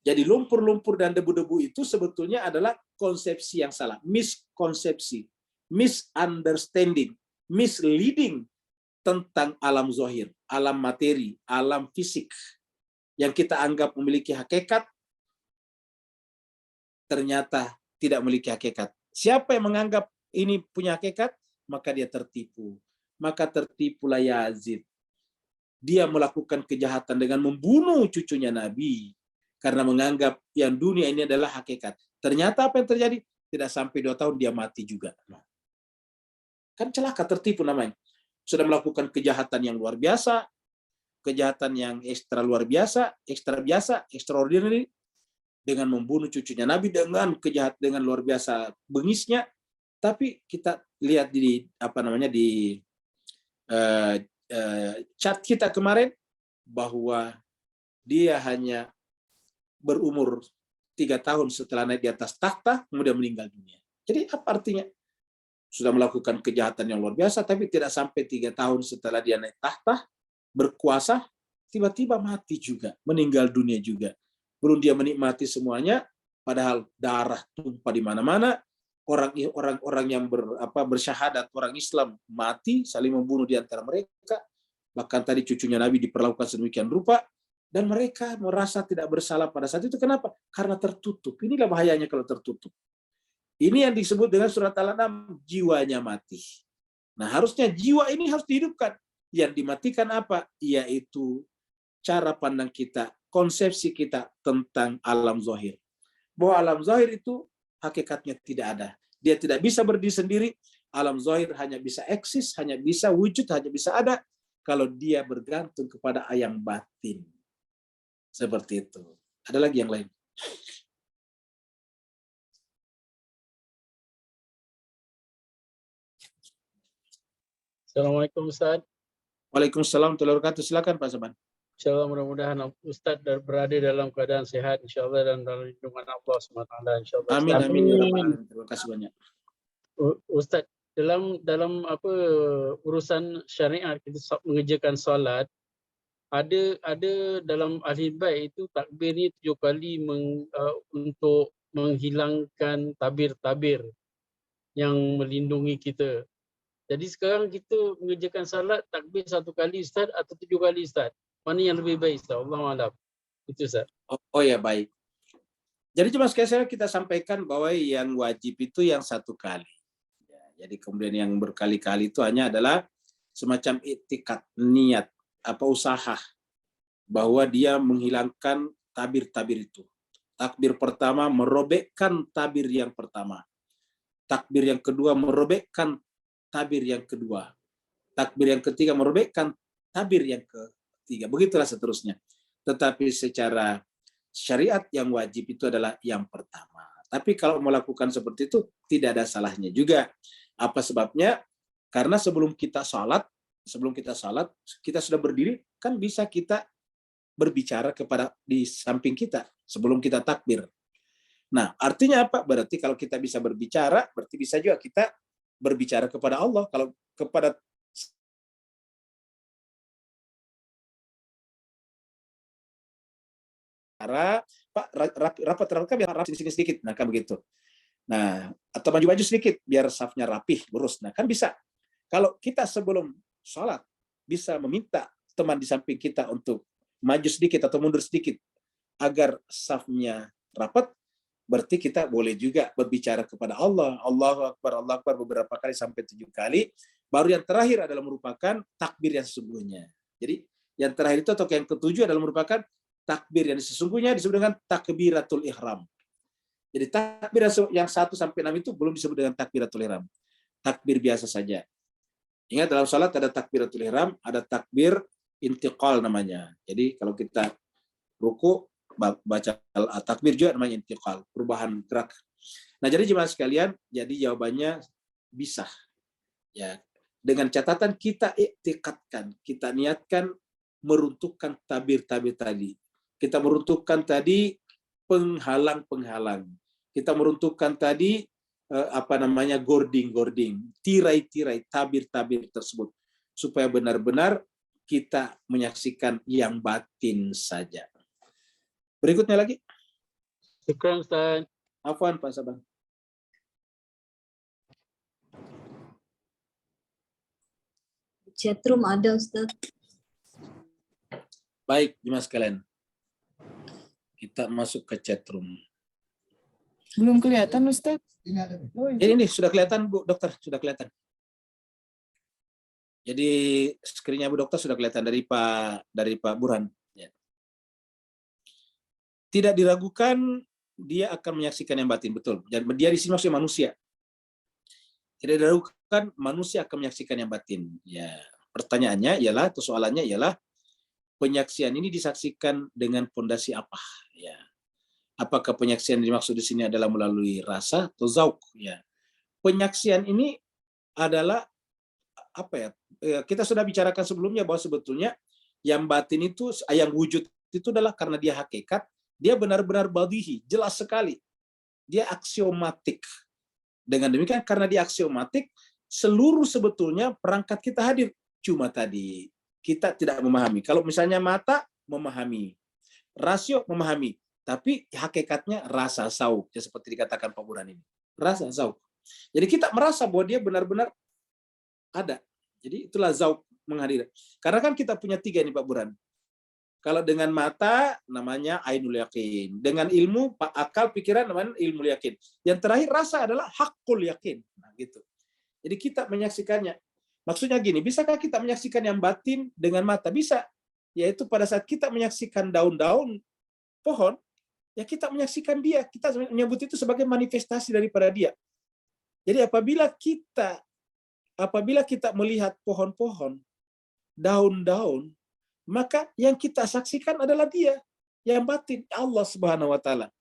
Jadi lumpur-lumpur dan debu-debu itu sebetulnya adalah konsepsi yang salah, miskonsepsi, misunderstanding, misleading tentang alam zahir, alam materi, alam fisik yang kita anggap memiliki hakikat, ternyata tidak memiliki hakikat. Siapa yang menganggap ini punya hakikat, maka dia tertipu. Maka tertipulah Yazid. Dia melakukan kejahatan dengan membunuh cucunya Nabi karena menganggap yang dunia ini adalah hakikat. Ternyata apa yang terjadi? Tidak sampai 2 tahun dia mati juga. Kan celaka, tertipu namanya. Sudah melakukan kejahatan yang luar biasa, kejahatan yang ekstra luar biasa, extraordinary, dengan membunuh cucunya Nabi dengan kejahatan dengan luar biasa bengisnya. Tapi kita lihat di chat kita kemarin bahwa dia hanya berumur 3 tahun setelah naik di atas takhta, kemudian meninggal dunia. Jadi apa artinya? Sudah melakukan kejahatan yang luar biasa, tapi tidak sampai 3 tahun setelah dia naik takhta, berkuasa, tiba-tiba mati juga, meninggal dunia juga. Belum dia menikmati semuanya, padahal darah tumpah di mana-mana, orang-orang yang bersyahadat, orang Islam mati, saling membunuh di antara mereka, bahkan tadi cucunya Nabi diperlakukan sedemikian rupa, dan mereka merasa tidak bersalah pada saat itu. Kenapa? Karena tertutup. Inilah bahayanya kalau tertutup. Ini yang disebut dengan surat Al-An'am, jiwanya mati. Nah, harusnya jiwa ini harus dihidupkan. Yang dimatikan apa? Yaitu cara pandang kita, konsepsi kita tentang alam zahir. Bahwa alam zahir itu hakikatnya tidak ada. Dia tidak bisa berdiri sendiri. Alam zahir hanya bisa eksis, hanya bisa wujud, hanya bisa ada kalau dia bergantung kepada yang batin. Seperti itu. Ada lagi yang lain? Assalamualaikum Ustaz. Waalaikumsalam warahmatullahi wabarakatuh. Silakan Pak Saban. Insyaallah mudah-mudahan Ustaz berada dalam keadaan sehat insyaallah dan dalam lindungan Allah SWT insyaallah. Amin amin ya rabbal alamin. Terima kasih banyak. Ustaz, dalam apa urusan syariat kita mengerjakan solat, ada dalam ahli bait itu takbir ni 7 kali untuk menghilangkan tabir-tabir yang melindungi kita. Jadi sekarang kita mengerjakan salat takbir 1 kali Ustaz atau 7 kali Ustaz? Mana yang lebih baik Ustaz? Allahu a'lam. Itu Ustaz. Oh ya, baik. Jadi cuma sekali kita sampaikan bahwa yang wajib itu yang 1 kali. Ya, jadi kemudian yang berkali-kali itu hanya adalah semacam iktikad, niat, usaha bahwa dia menghilangkan tabir-tabir itu. Takbir pertama merobekkan tabir yang pertama. Takbir yang kedua merobekkan tabir yang kedua. Takbir yang ketiga merobekkan tabir yang ketiga. Begitulah seterusnya. Tetapi secara syariat yang wajib itu adalah yang pertama. Tapi kalau melakukan seperti itu tidak ada salahnya juga. Apa sebabnya? Karena sebelum kita salat, kita sudah berdiri, kan bisa kita berbicara kepada di samping kita sebelum kita takbir. Nah, artinya apa? Berarti kalau kita bisa berbicara, berarti bisa juga kita berbicara kepada Allah. Kalau kepada Pak, rapat biar rapi sini sedikit, nah kan begitu. Nah, atau maju-maju sedikit biar safnya rapih, lurus. Nah, kan bisa. Kalau kita sebelum sholat bisa meminta teman di samping kita untuk maju sedikit atau mundur sedikit agar safnya rapat, berarti kita boleh juga berbicara kepada Allah. Allahu Akbar beberapa kali sampai 7 kali. Baru yang terakhir adalah merupakan takbir yang sesungguhnya. Jadi yang terakhir itu atau yang ketujuh adalah merupakan takbir yang sesungguhnya disebut dengan takbiratul ihram. Jadi takbir yang 1 sampai 6 itu belum disebut dengan takbiratul ihram. Takbir biasa saja. Ingat dalam salat ada takbiratul ihram, ada takbir intiqal namanya. Jadi kalau kita ruku baca takbir juga namanya intiqal, perubahan gerak. Nah, jadi jemaah sekalian, jadi jawabannya bisa. Ya, dengan catatan kita iktikadkan, kita niatkan meruntuhkan tabir-tabir tadi. Kita meruntuhkan tadi penghalang-penghalang. Kita meruntuhkan tadi gording-gording, tirai-tirai, tabir-tabir tersebut supaya benar-benar kita menyaksikan yang batin saja. Berikutnya lagi. Syukran Ustaz. Afwan Pak Saban. Chatroom ada Ustaz. Baik, jemaah sekalian. Kita masuk ke chatroom. Belum kelihatan Ustaz. Ini sudah kelihatan Bu Dokter, sudah kelihatan. Jadi screen-nya Bu Dokter sudah kelihatan dari Pak Burhan. Ya. Tidak diragukan dia akan menyaksikan yang batin, betul. Dan dia di sini maksudnya manusia. Tidak diragukan manusia akan menyaksikan yang batin. Ya, pertanyaannya ialah atau soalannya ialah penyaksian ini disaksikan dengan pondasi apa? Ya. Apakah penyaksian yang dimaksud di sini adalah melalui rasa atau zauk? Ya. Penyaksian ini adalah apa ya? Kita sudah bicarakan sebelumnya bahwa sebetulnya yang batin itu, yang wujud itu adalah karena dia hakikat, dia benar-benar badihi, jelas sekali. Dia aksiomatik. Dengan demikian karena dia aksiomatik, seluruh sebetulnya perangkat kita hadir. Cuma tadi kita tidak memahami. Kalau misalnya mata memahami, rasio memahami, tapi hakikatnya rasa zauk, ya seperti dikatakan Pak Burhan ini. Rasa zauk. Jadi kita merasa bahwa dia benar-benar ada. Jadi itulah zauk menghadir. Karena kan kita punya 3 nih Pak Burhan. Kalau dengan mata namanya ainul yakin. Dengan ilmu, akal, pikiran namanya ilmu yakin. Yang terakhir rasa adalah hakul yakin. Nah, gitu. Jadi kita menyaksikannya. Maksudnya gini, bisakah kita menyaksikan yang batin dengan mata? Bisa. Yaitu pada saat kita menyaksikan daun-daun pohon, ya kita menyaksikan dia. Kita menyebut itu sebagai manifestasi daripada dia. Jadi apabila kita melihat pohon-pohon, daun-daun, maka yang kita saksikan adalah dia, yang batin, Allah Subhanahu wa taala.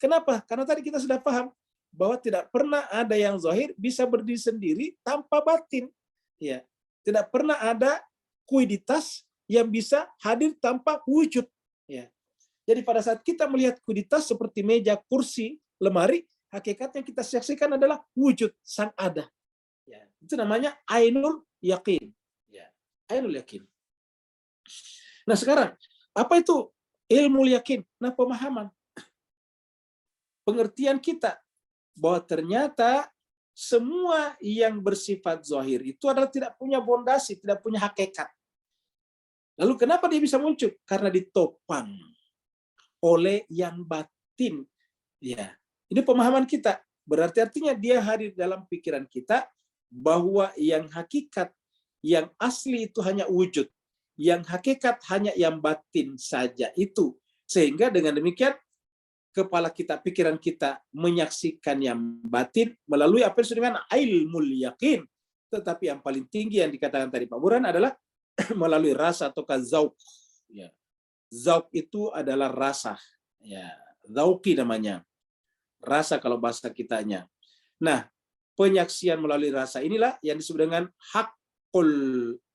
Kenapa? Karena tadi kita sudah paham bahwa tidak pernah ada yang zahir bisa berdiri sendiri tanpa batin. Ya, tidak pernah ada kuiditas yang bisa hadir tanpa wujud. Ya. Jadi pada saat kita melihat kuiditas seperti meja, kursi, lemari, hakikatnya kita saksikan adalah wujud sang ada. Ya. Itu namanya ainul yakin. Ya, ainul yakin. Nah sekarang, apa itu ilmu yakin? Nah pemahaman. Pengertian kita bahwa ternyata semua yang bersifat zahir itu adalah tidak punya fondasi, tidak punya hakikat. Lalu kenapa dia bisa muncul? Karena ditopang oleh yang batin. Ya, ini pemahaman kita. Berarti artinya dia hadir dalam pikiran kita bahwa yang hakikat, yang asli itu hanya wujud. Yang hakikat hanya yang batin saja itu. Sehingga dengan demikian kepala kita, pikiran kita menyaksikan yang batin melalui apa yang disebut dengan ilmul yakin. Tetapi yang paling tinggi yang dikatakan tadi Pak Burhan adalah melalui rasa atau zauk. Ya. Zauk itu adalah rasa. Ya, zauki namanya. Rasa kalau bahasa kitanya. Nah, penyaksian melalui rasa inilah yang disebut dengan hakul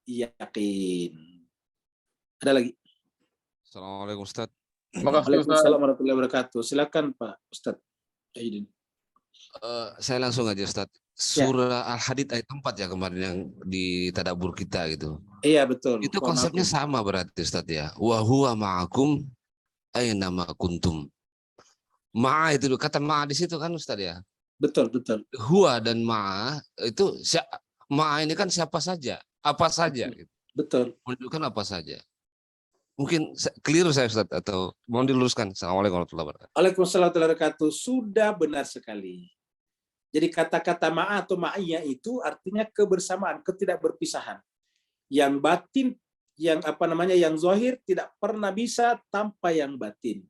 yakin. Ada lagi? Assalamualaikum Ustaz. Terima kasih Ustaz. Waalaikumsalam warahmatullahi wabarakatuh. Silakan Pak Ustaz Aidin. Saya langsung aja Ustaz. Surah Al-Hadid ayat 4 ya kemarin yang di tadabbur kita gitu. Iya betul. Itu konsepnya sama berarti Ustaz ya. Wa huwa ma'akum aina ma kuntum. Ma'a itu kata ma'a di situ kan Ustaz ya. Betul, betul. Huwa dan ma'a itu ma'a ini kan siapa saja, apa saja gitu. Betul. Menunjukkan apa saja. Mungkin keliru saya Ustaz atau mohon diluruskan. Assalamualaikum warahmatullahi wabarakatuh. Waalaikumsalam warahmatullahi wabarakatuh. Sudah benar sekali. Jadi kata-kata ma'a atau ma'iyah itu artinya kebersamaan, ketidakberpisahan. Yang batin, yang yang zahir tidak pernah bisa tanpa yang batin.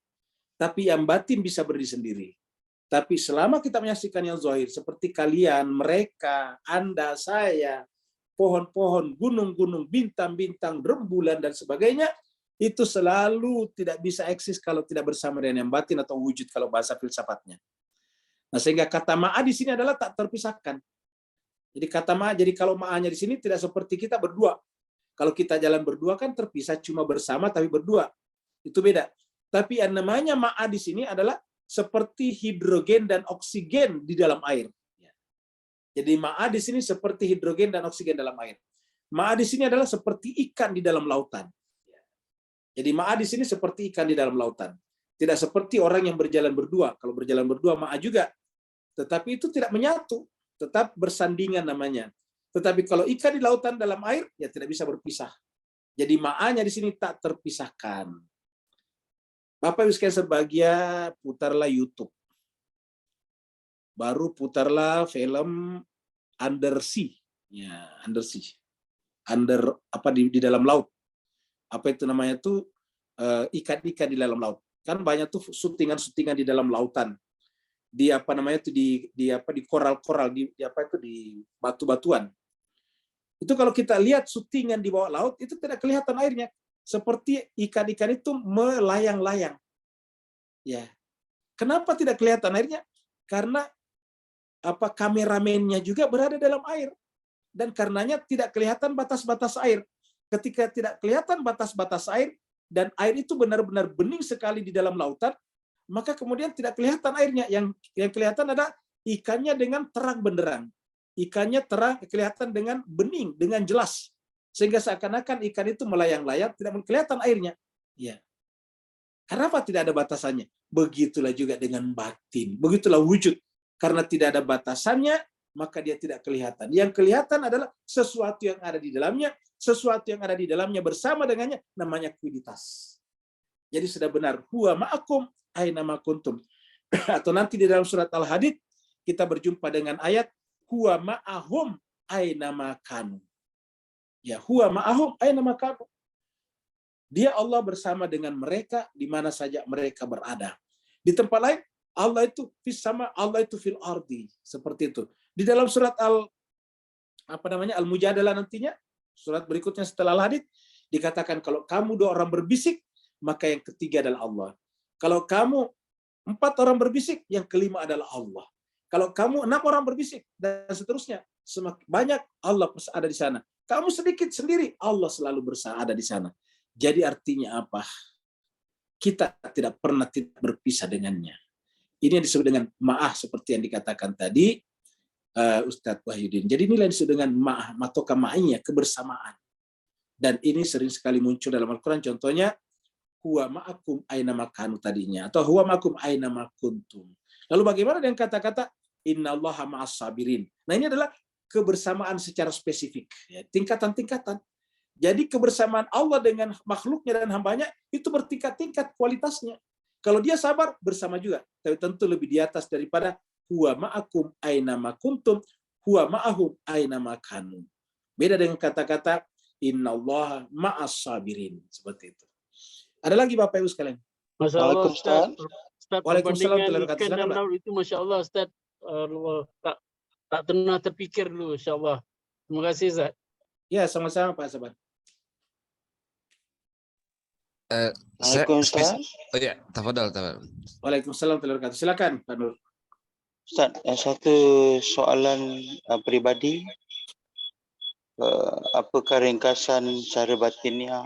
Tapi yang batin bisa berdiri sendiri. Tapi selama kita menyaksikan yang zahir, seperti kalian, mereka, Anda, saya, pohon-pohon, gunung-gunung, bintang-bintang, rembulan, dan sebagainya, itu selalu tidak bisa eksis kalau tidak bersama dengan yang batin atau wujud kalau bahasa filsafatnya. Nah, sehingga kata ma'a di sini adalah tak terpisahkan. Jadi kata ma'a, jadi kalau ma'anya di sini tidak seperti kita berdua. Kalau kita jalan berdua kan terpisah cuma bersama tapi berdua. Itu beda. Tapi yang namanya ma'a di sini adalah seperti hidrogen dan oksigen di dalam air. Jadi ma'a di sini seperti hidrogen dan oksigen dalam air. Ma'a di sini adalah seperti ikan di dalam lautan. Jadi ma'a di sini seperti ikan di dalam lautan. Tidak seperti orang yang berjalan berdua. Kalau berjalan berdua ma'a juga. Tetapi itu tidak menyatu, tetap bersandingan namanya. Tetapi kalau ikan di lautan dalam air, ya tidak bisa berpisah. Jadi ma'anya di sini tak terpisahkan. Bapak Ibu sekalian sebagian, putarlah YouTube. Baru putarlah film Undersea. Ya, Undersea. Di dalam laut. Apa itu namanya tuh? Ikan-ikan di dalam laut. Kan banyak tuh syutingan-syutingan di dalam lautan. Di koral-koral, di batu-batuan. Itu kalau kita lihat syutingan di bawah laut itu tidak kelihatan airnya, seperti ikan-ikan itu melayang-layang. Ya. Kenapa tidak kelihatan airnya? Karena kameramennya juga berada dalam air dan karenanya tidak kelihatan batas-batas air. Ketika tidak kelihatan batas-batas air dan air itu benar-benar bening sekali di dalam lautan, maka kemudian tidak kelihatan airnya. Yang kelihatan ada ikannya dengan terang benderang. Ikannya terang kelihatan dengan bening, dengan jelas. Sehingga seakan-akan ikan itu melayang-layang, tidak kelihatan airnya. Ya. Kenapa tidak ada batasannya? Begitulah juga dengan batin. Begitulah wujud. Karena tidak ada batasannya, maka dia tidak kelihatan. Yang kelihatan adalah sesuatu yang ada di dalamnya, sesuatu yang ada di dalamnya bersama dengannya, namanya kuiditas. Jadi sudah benar, huwa ma'akum aina ma kuntum. Atau nanti di dalam surat Al-Hadid kita berjumpa dengan ayat huwa ma'ahum aina ma kanu. Ya, huwa ma'ahum aina ma kanu. Dia Allah bersama dengan mereka di mana saja mereka berada. Di tempat lain Allah itu fis sama, Allah itu fil ardi, seperti itu. Di dalam surat Al-Mujadalah nantinya, surat berikutnya setelah Al-Hadid dikatakan kalau kamu 2 orang berbisik, maka yang ketiga adalah Allah. Kalau kamu 4 orang berbisik, yang kelima adalah Allah. Kalau kamu 6 orang berbisik dan seterusnya, semakin banyak Allah ada di sana. Kamu sedikit sendiri, Allah selalu ada di sana. Jadi artinya apa? Kita tidak pernah tidak berpisah dengannya. Ini yang disebut dengan ma'ah seperti yang dikatakan tadi. Ustadz Wahyudin. Jadi inilah disebut dengan matoka ma'iyah, kebersamaan. Dan ini sering sekali muncul dalam Al-Quran. Contohnya, huwa ma'akum aina makanu tadinya. Atau huwa ma'akum aina makuntum. Lalu bagaimana dengan kata-kata innallaha ma'as sabirin. Nah ini adalah kebersamaan secara spesifik. Ya, tingkatan-tingkatan. Jadi kebersamaan Allah dengan makhluknya dan hambanya itu bertingkat-tingkat kualitasnya. Kalau dia sabar, bersama juga. Tapi tentu lebih di atas daripada huwa ma'akum aina makuntum, huwa ma'ahum aina makanu. Beda dengan kata-kata innallaha ma'as sabirin. Seperti itu. Ada lagi Bapak Ibu sekalian? Masya Allah Ustaz. Ustaz, Waalaikumsalam perbandingan warahmatullahi ikan dan wabarakatuh. laut itu Masya Allah Ustaz. Tak pernah terfikir dulu, Insya Allah. Terima kasih Ustaz. Ya, sama-sama Pak Saban. Waalaikumsalam. Oh ya, tafadhal. Waalaikumsalam warahmatullahi wabarakatuh. Silakan Pak Nur. Ustaz, satu soalan peribadi. Apakah ringkasan cara batinnya?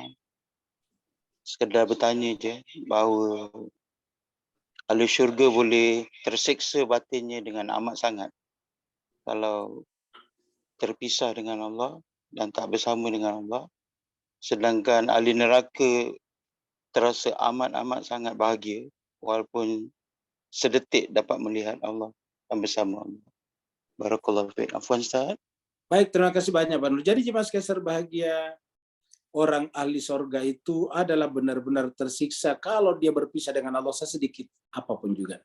Sekedar bertanya je bahawa ahli syurga boleh tersiksa batinnya dengan amat sangat kalau terpisah dengan Allah dan tak bersama dengan Allah, sedangkan ahli neraka terasa amat sangat bahagia walaupun sedetik dapat melihat Allah dan bersama Allah. Barakallahu fiik. Afwan Ustaz. Baik, terima kasih banyak Pak Nur. Jadi jemaah sekalian berbahagia, orang ahli sorga itu adalah benar-benar tersiksa kalau dia berpisah dengan Allah sesedikit apapun juga.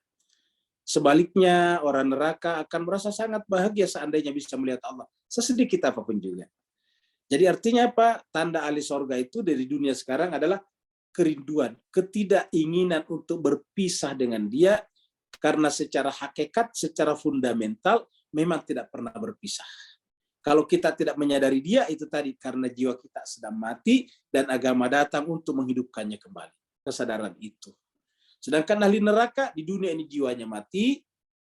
Sebaliknya, orang neraka akan merasa sangat bahagia seandainya bisa melihat Allah sesedikit apapun juga. Jadi artinya apa? Tanda ahli sorga itu dari dunia sekarang adalah kerinduan, ketidakinginan untuk berpisah dengan dia, karena secara hakikat, secara fundamental memang tidak pernah berpisah. Kalau kita tidak menyadari dia, itu tadi karena jiwa kita sedang mati dan agama datang untuk menghidupkannya kembali. Kesadaran itu. Sedangkan ahli neraka di dunia ini jiwanya mati,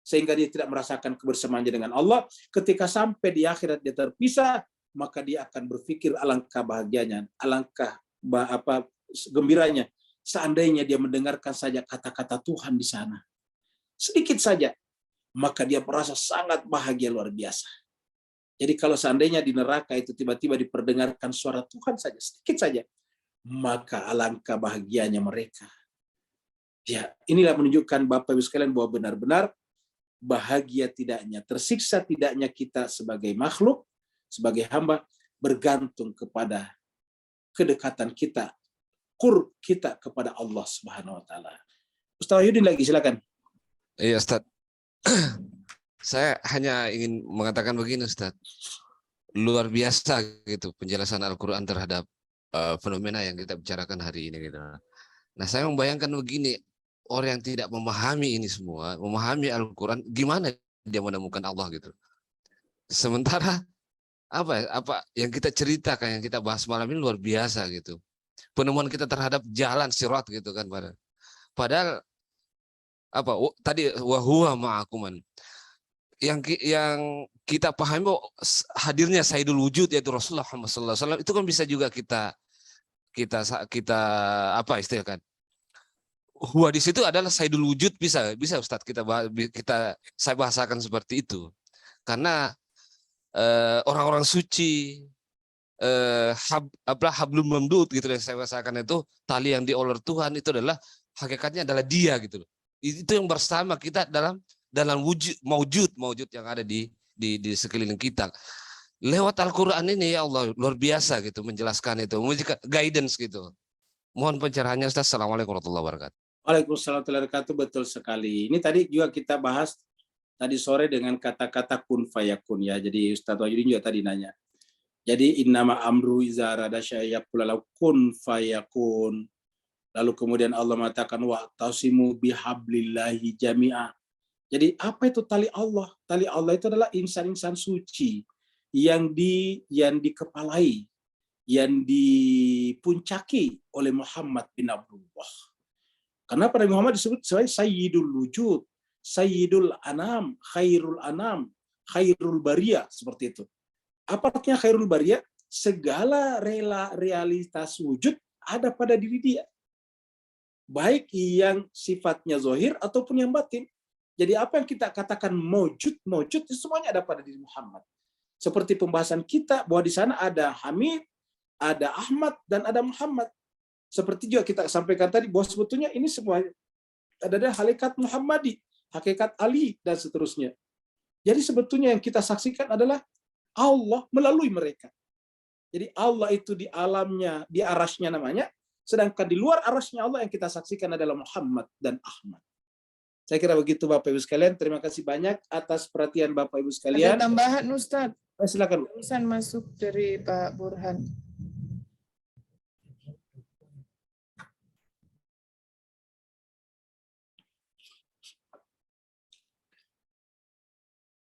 sehingga dia tidak merasakan kebersamaannya dengan Allah. Ketika sampai di akhirat dia terpisah, maka dia akan berpikir alangkah bahagianya, alangkah gembiranya, seandainya dia mendengarkan saja kata-kata Tuhan di sana. Sedikit saja, maka dia merasa sangat bahagia luar biasa. Jadi kalau seandainya di neraka itu tiba-tiba diperdengarkan suara Tuhan saja, sedikit saja, maka alangkah bahagianya mereka. Ya, inilah menunjukkan Bapak Ibu sekalian bahwa benar-benar bahagia tidaknya, tersiksa tidaknya kita sebagai makhluk, sebagai hamba, bergantung kepada kedekatan kita, qurb kita kepada Allah Subhanahu wa taala. Ustaz Wahyudin lagi, silakan. Iya, Ustaz. Saya hanya ingin mengatakan begini, Ustaz. Luar biasa gitu penjelasan Al-Qur'an terhadap fenomena yang kita bicarakan hari ini gitu. Nah, saya membayangkan begini, orang yang tidak memahami ini semua, memahami Al-Qur'an, gimana dia menemukan Allah gitu. Sementara apa yang kita ceritakan, yang kita bahas malam ini luar biasa gitu. Penemuan kita terhadap jalan sirat gitu kan, padahal tadi wahuwa ma'akuman. Yang kita pahami bahwa hadirnya Sayyidul Wujud yaitu Rasulullah Muhammad SAW itu kan bisa juga kita apa istilahkan. Huwa di situ adalah Sayyidul Wujud, bisa Ustadz saya bahasakan seperti itu. Karena orang-orang suci hablum mamdud gitu yang saya bahasakan itu, tali yang dioler Tuhan itu adalah hakikatnya adalah dia gitu loh. Itu yang bersama kita dalam wujud maujud yang ada di sekeliling kita. Lewat Al-Qur'an ini ya Allah luar biasa gitu menjelaskan itu, memberikan guidance gitu. Mohon pencerahannya Ustaz. Assalamualaikum warahmatullahi wabarakatuh. Waalaikumsalam warahmatullahi wabarakatuh. Betul sekali. Ini tadi juga kita bahas tadi sore dengan kata-kata kun fayakun ya. Jadi Ustaz Wahyudin juga tadi nanya. Jadi innama amru iza arada syai'an yaqulu lahu kun fayakun. Lalu kemudian Allah mengatakan wa'tasimu bihablillahi jami'a. Jadi apa itu tali Allah? Tali Allah itu adalah insan-insan suci yang dikepalai, yang dipuncaki oleh Muhammad bin Abdullah. Karena pada Muhammad disebut sebagai Sayyidul Wujud, Sayyidul Anam, Khairul Bariyah, seperti itu. Apa artinya Khairul Bariyah? Segala realitas wujud ada pada diri dia. Baik yang sifatnya zahir ataupun yang batin. Jadi apa yang kita katakan mawjud itu semuanya ada pada diri Muhammad. Seperti pembahasan kita bahwa di sana ada Hamid, ada Ahmad, dan ada Muhammad. Seperti juga kita sampaikan tadi bahwa sebetulnya ini semua ada hakikat Muhammadi, hakikat Ali, dan seterusnya. Jadi sebetulnya yang kita saksikan adalah Allah melalui mereka. Jadi Allah itu di alamnya, di arasnya namanya, sedangkan di luar arasnya Allah yang kita saksikan adalah Muhammad dan Ahmad. Saya kira begitu Bapak Ibu sekalian. Terima kasih banyak atas perhatian Bapak Ibu sekalian. Ada tambahan Ustadz. Silakan. Urusan masuk dari Pak Burhan.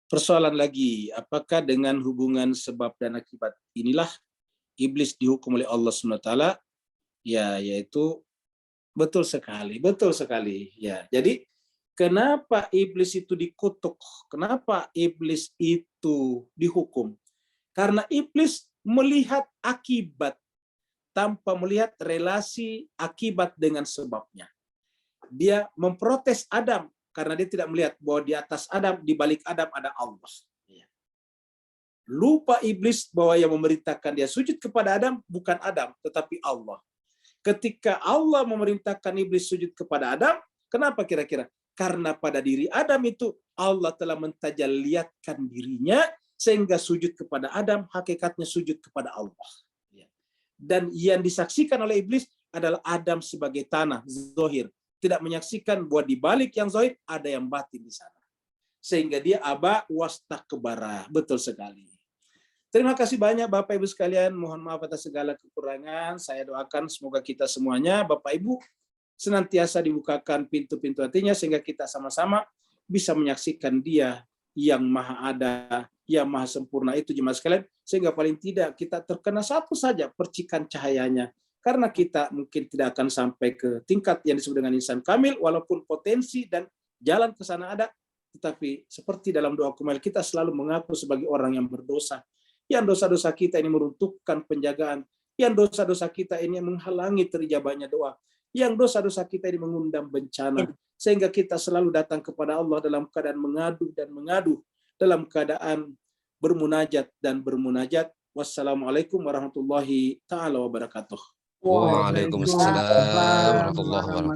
Persoalan lagi, apakah dengan hubungan sebab dan akibat inilah iblis dihukum oleh Allah SWT? Ya, yaitu betul sekali. Ya, jadi kenapa iblis itu dikutuk? Kenapa iblis itu dihukum? Karena iblis melihat akibat tanpa melihat relasi akibat dengan sebabnya. Dia memprotes Adam karena dia tidak melihat bahwa di atas Adam, di balik Adam ada Allah. Lupa iblis bahwa yang memerintahkan dia sujud kepada Adam bukan Adam, tetapi Allah. Ketika Allah memerintahkan iblis sujud kepada Adam, kenapa kira-kira? Karena pada diri Adam itu Allah telah mentajalliyatkan dirinya sehingga sujud kepada Adam hakikatnya sujud kepada Allah. Dan yang disaksikan oleh iblis adalah Adam sebagai tanah zahir, tidak menyaksikan bahwa di balik yang zahir ada yang batin di sana. Sehingga dia aba wastakbara. Betul sekali. Terima kasih banyak Bapak Ibu sekalian. Mohon maaf atas segala kekurangan. Saya doakan semoga kita semuanya, Bapak Ibu, senantiasa dibukakan pintu-pintu hatinya sehingga kita sama-sama bisa menyaksikan Dia yang maha ada, yang maha sempurna itu jemaah sekalian, sehingga paling tidak kita terkena satu saja percikan cahayanya. Karena kita mungkin tidak akan sampai ke tingkat yang disebut dengan insan kamil, walaupun potensi dan jalan ke sana ada, tetapi seperti dalam doa kumail kita selalu mengaku sebagai orang yang berdosa, yang dosa-dosa kita ini meruntuhkan penjagaan, yang dosa-dosa kita ini menghalangi terijabahnya doa, yang dosa-dosa kita ini mengundang bencana, sehingga kita selalu datang kepada Allah dalam keadaan mengadu, dalam keadaan bermunajat dan bermunajat. Wassalamualaikum warahmatullahi taala wabarakatuh. Waalaikumsalam warahmatullahi wabarakatuh.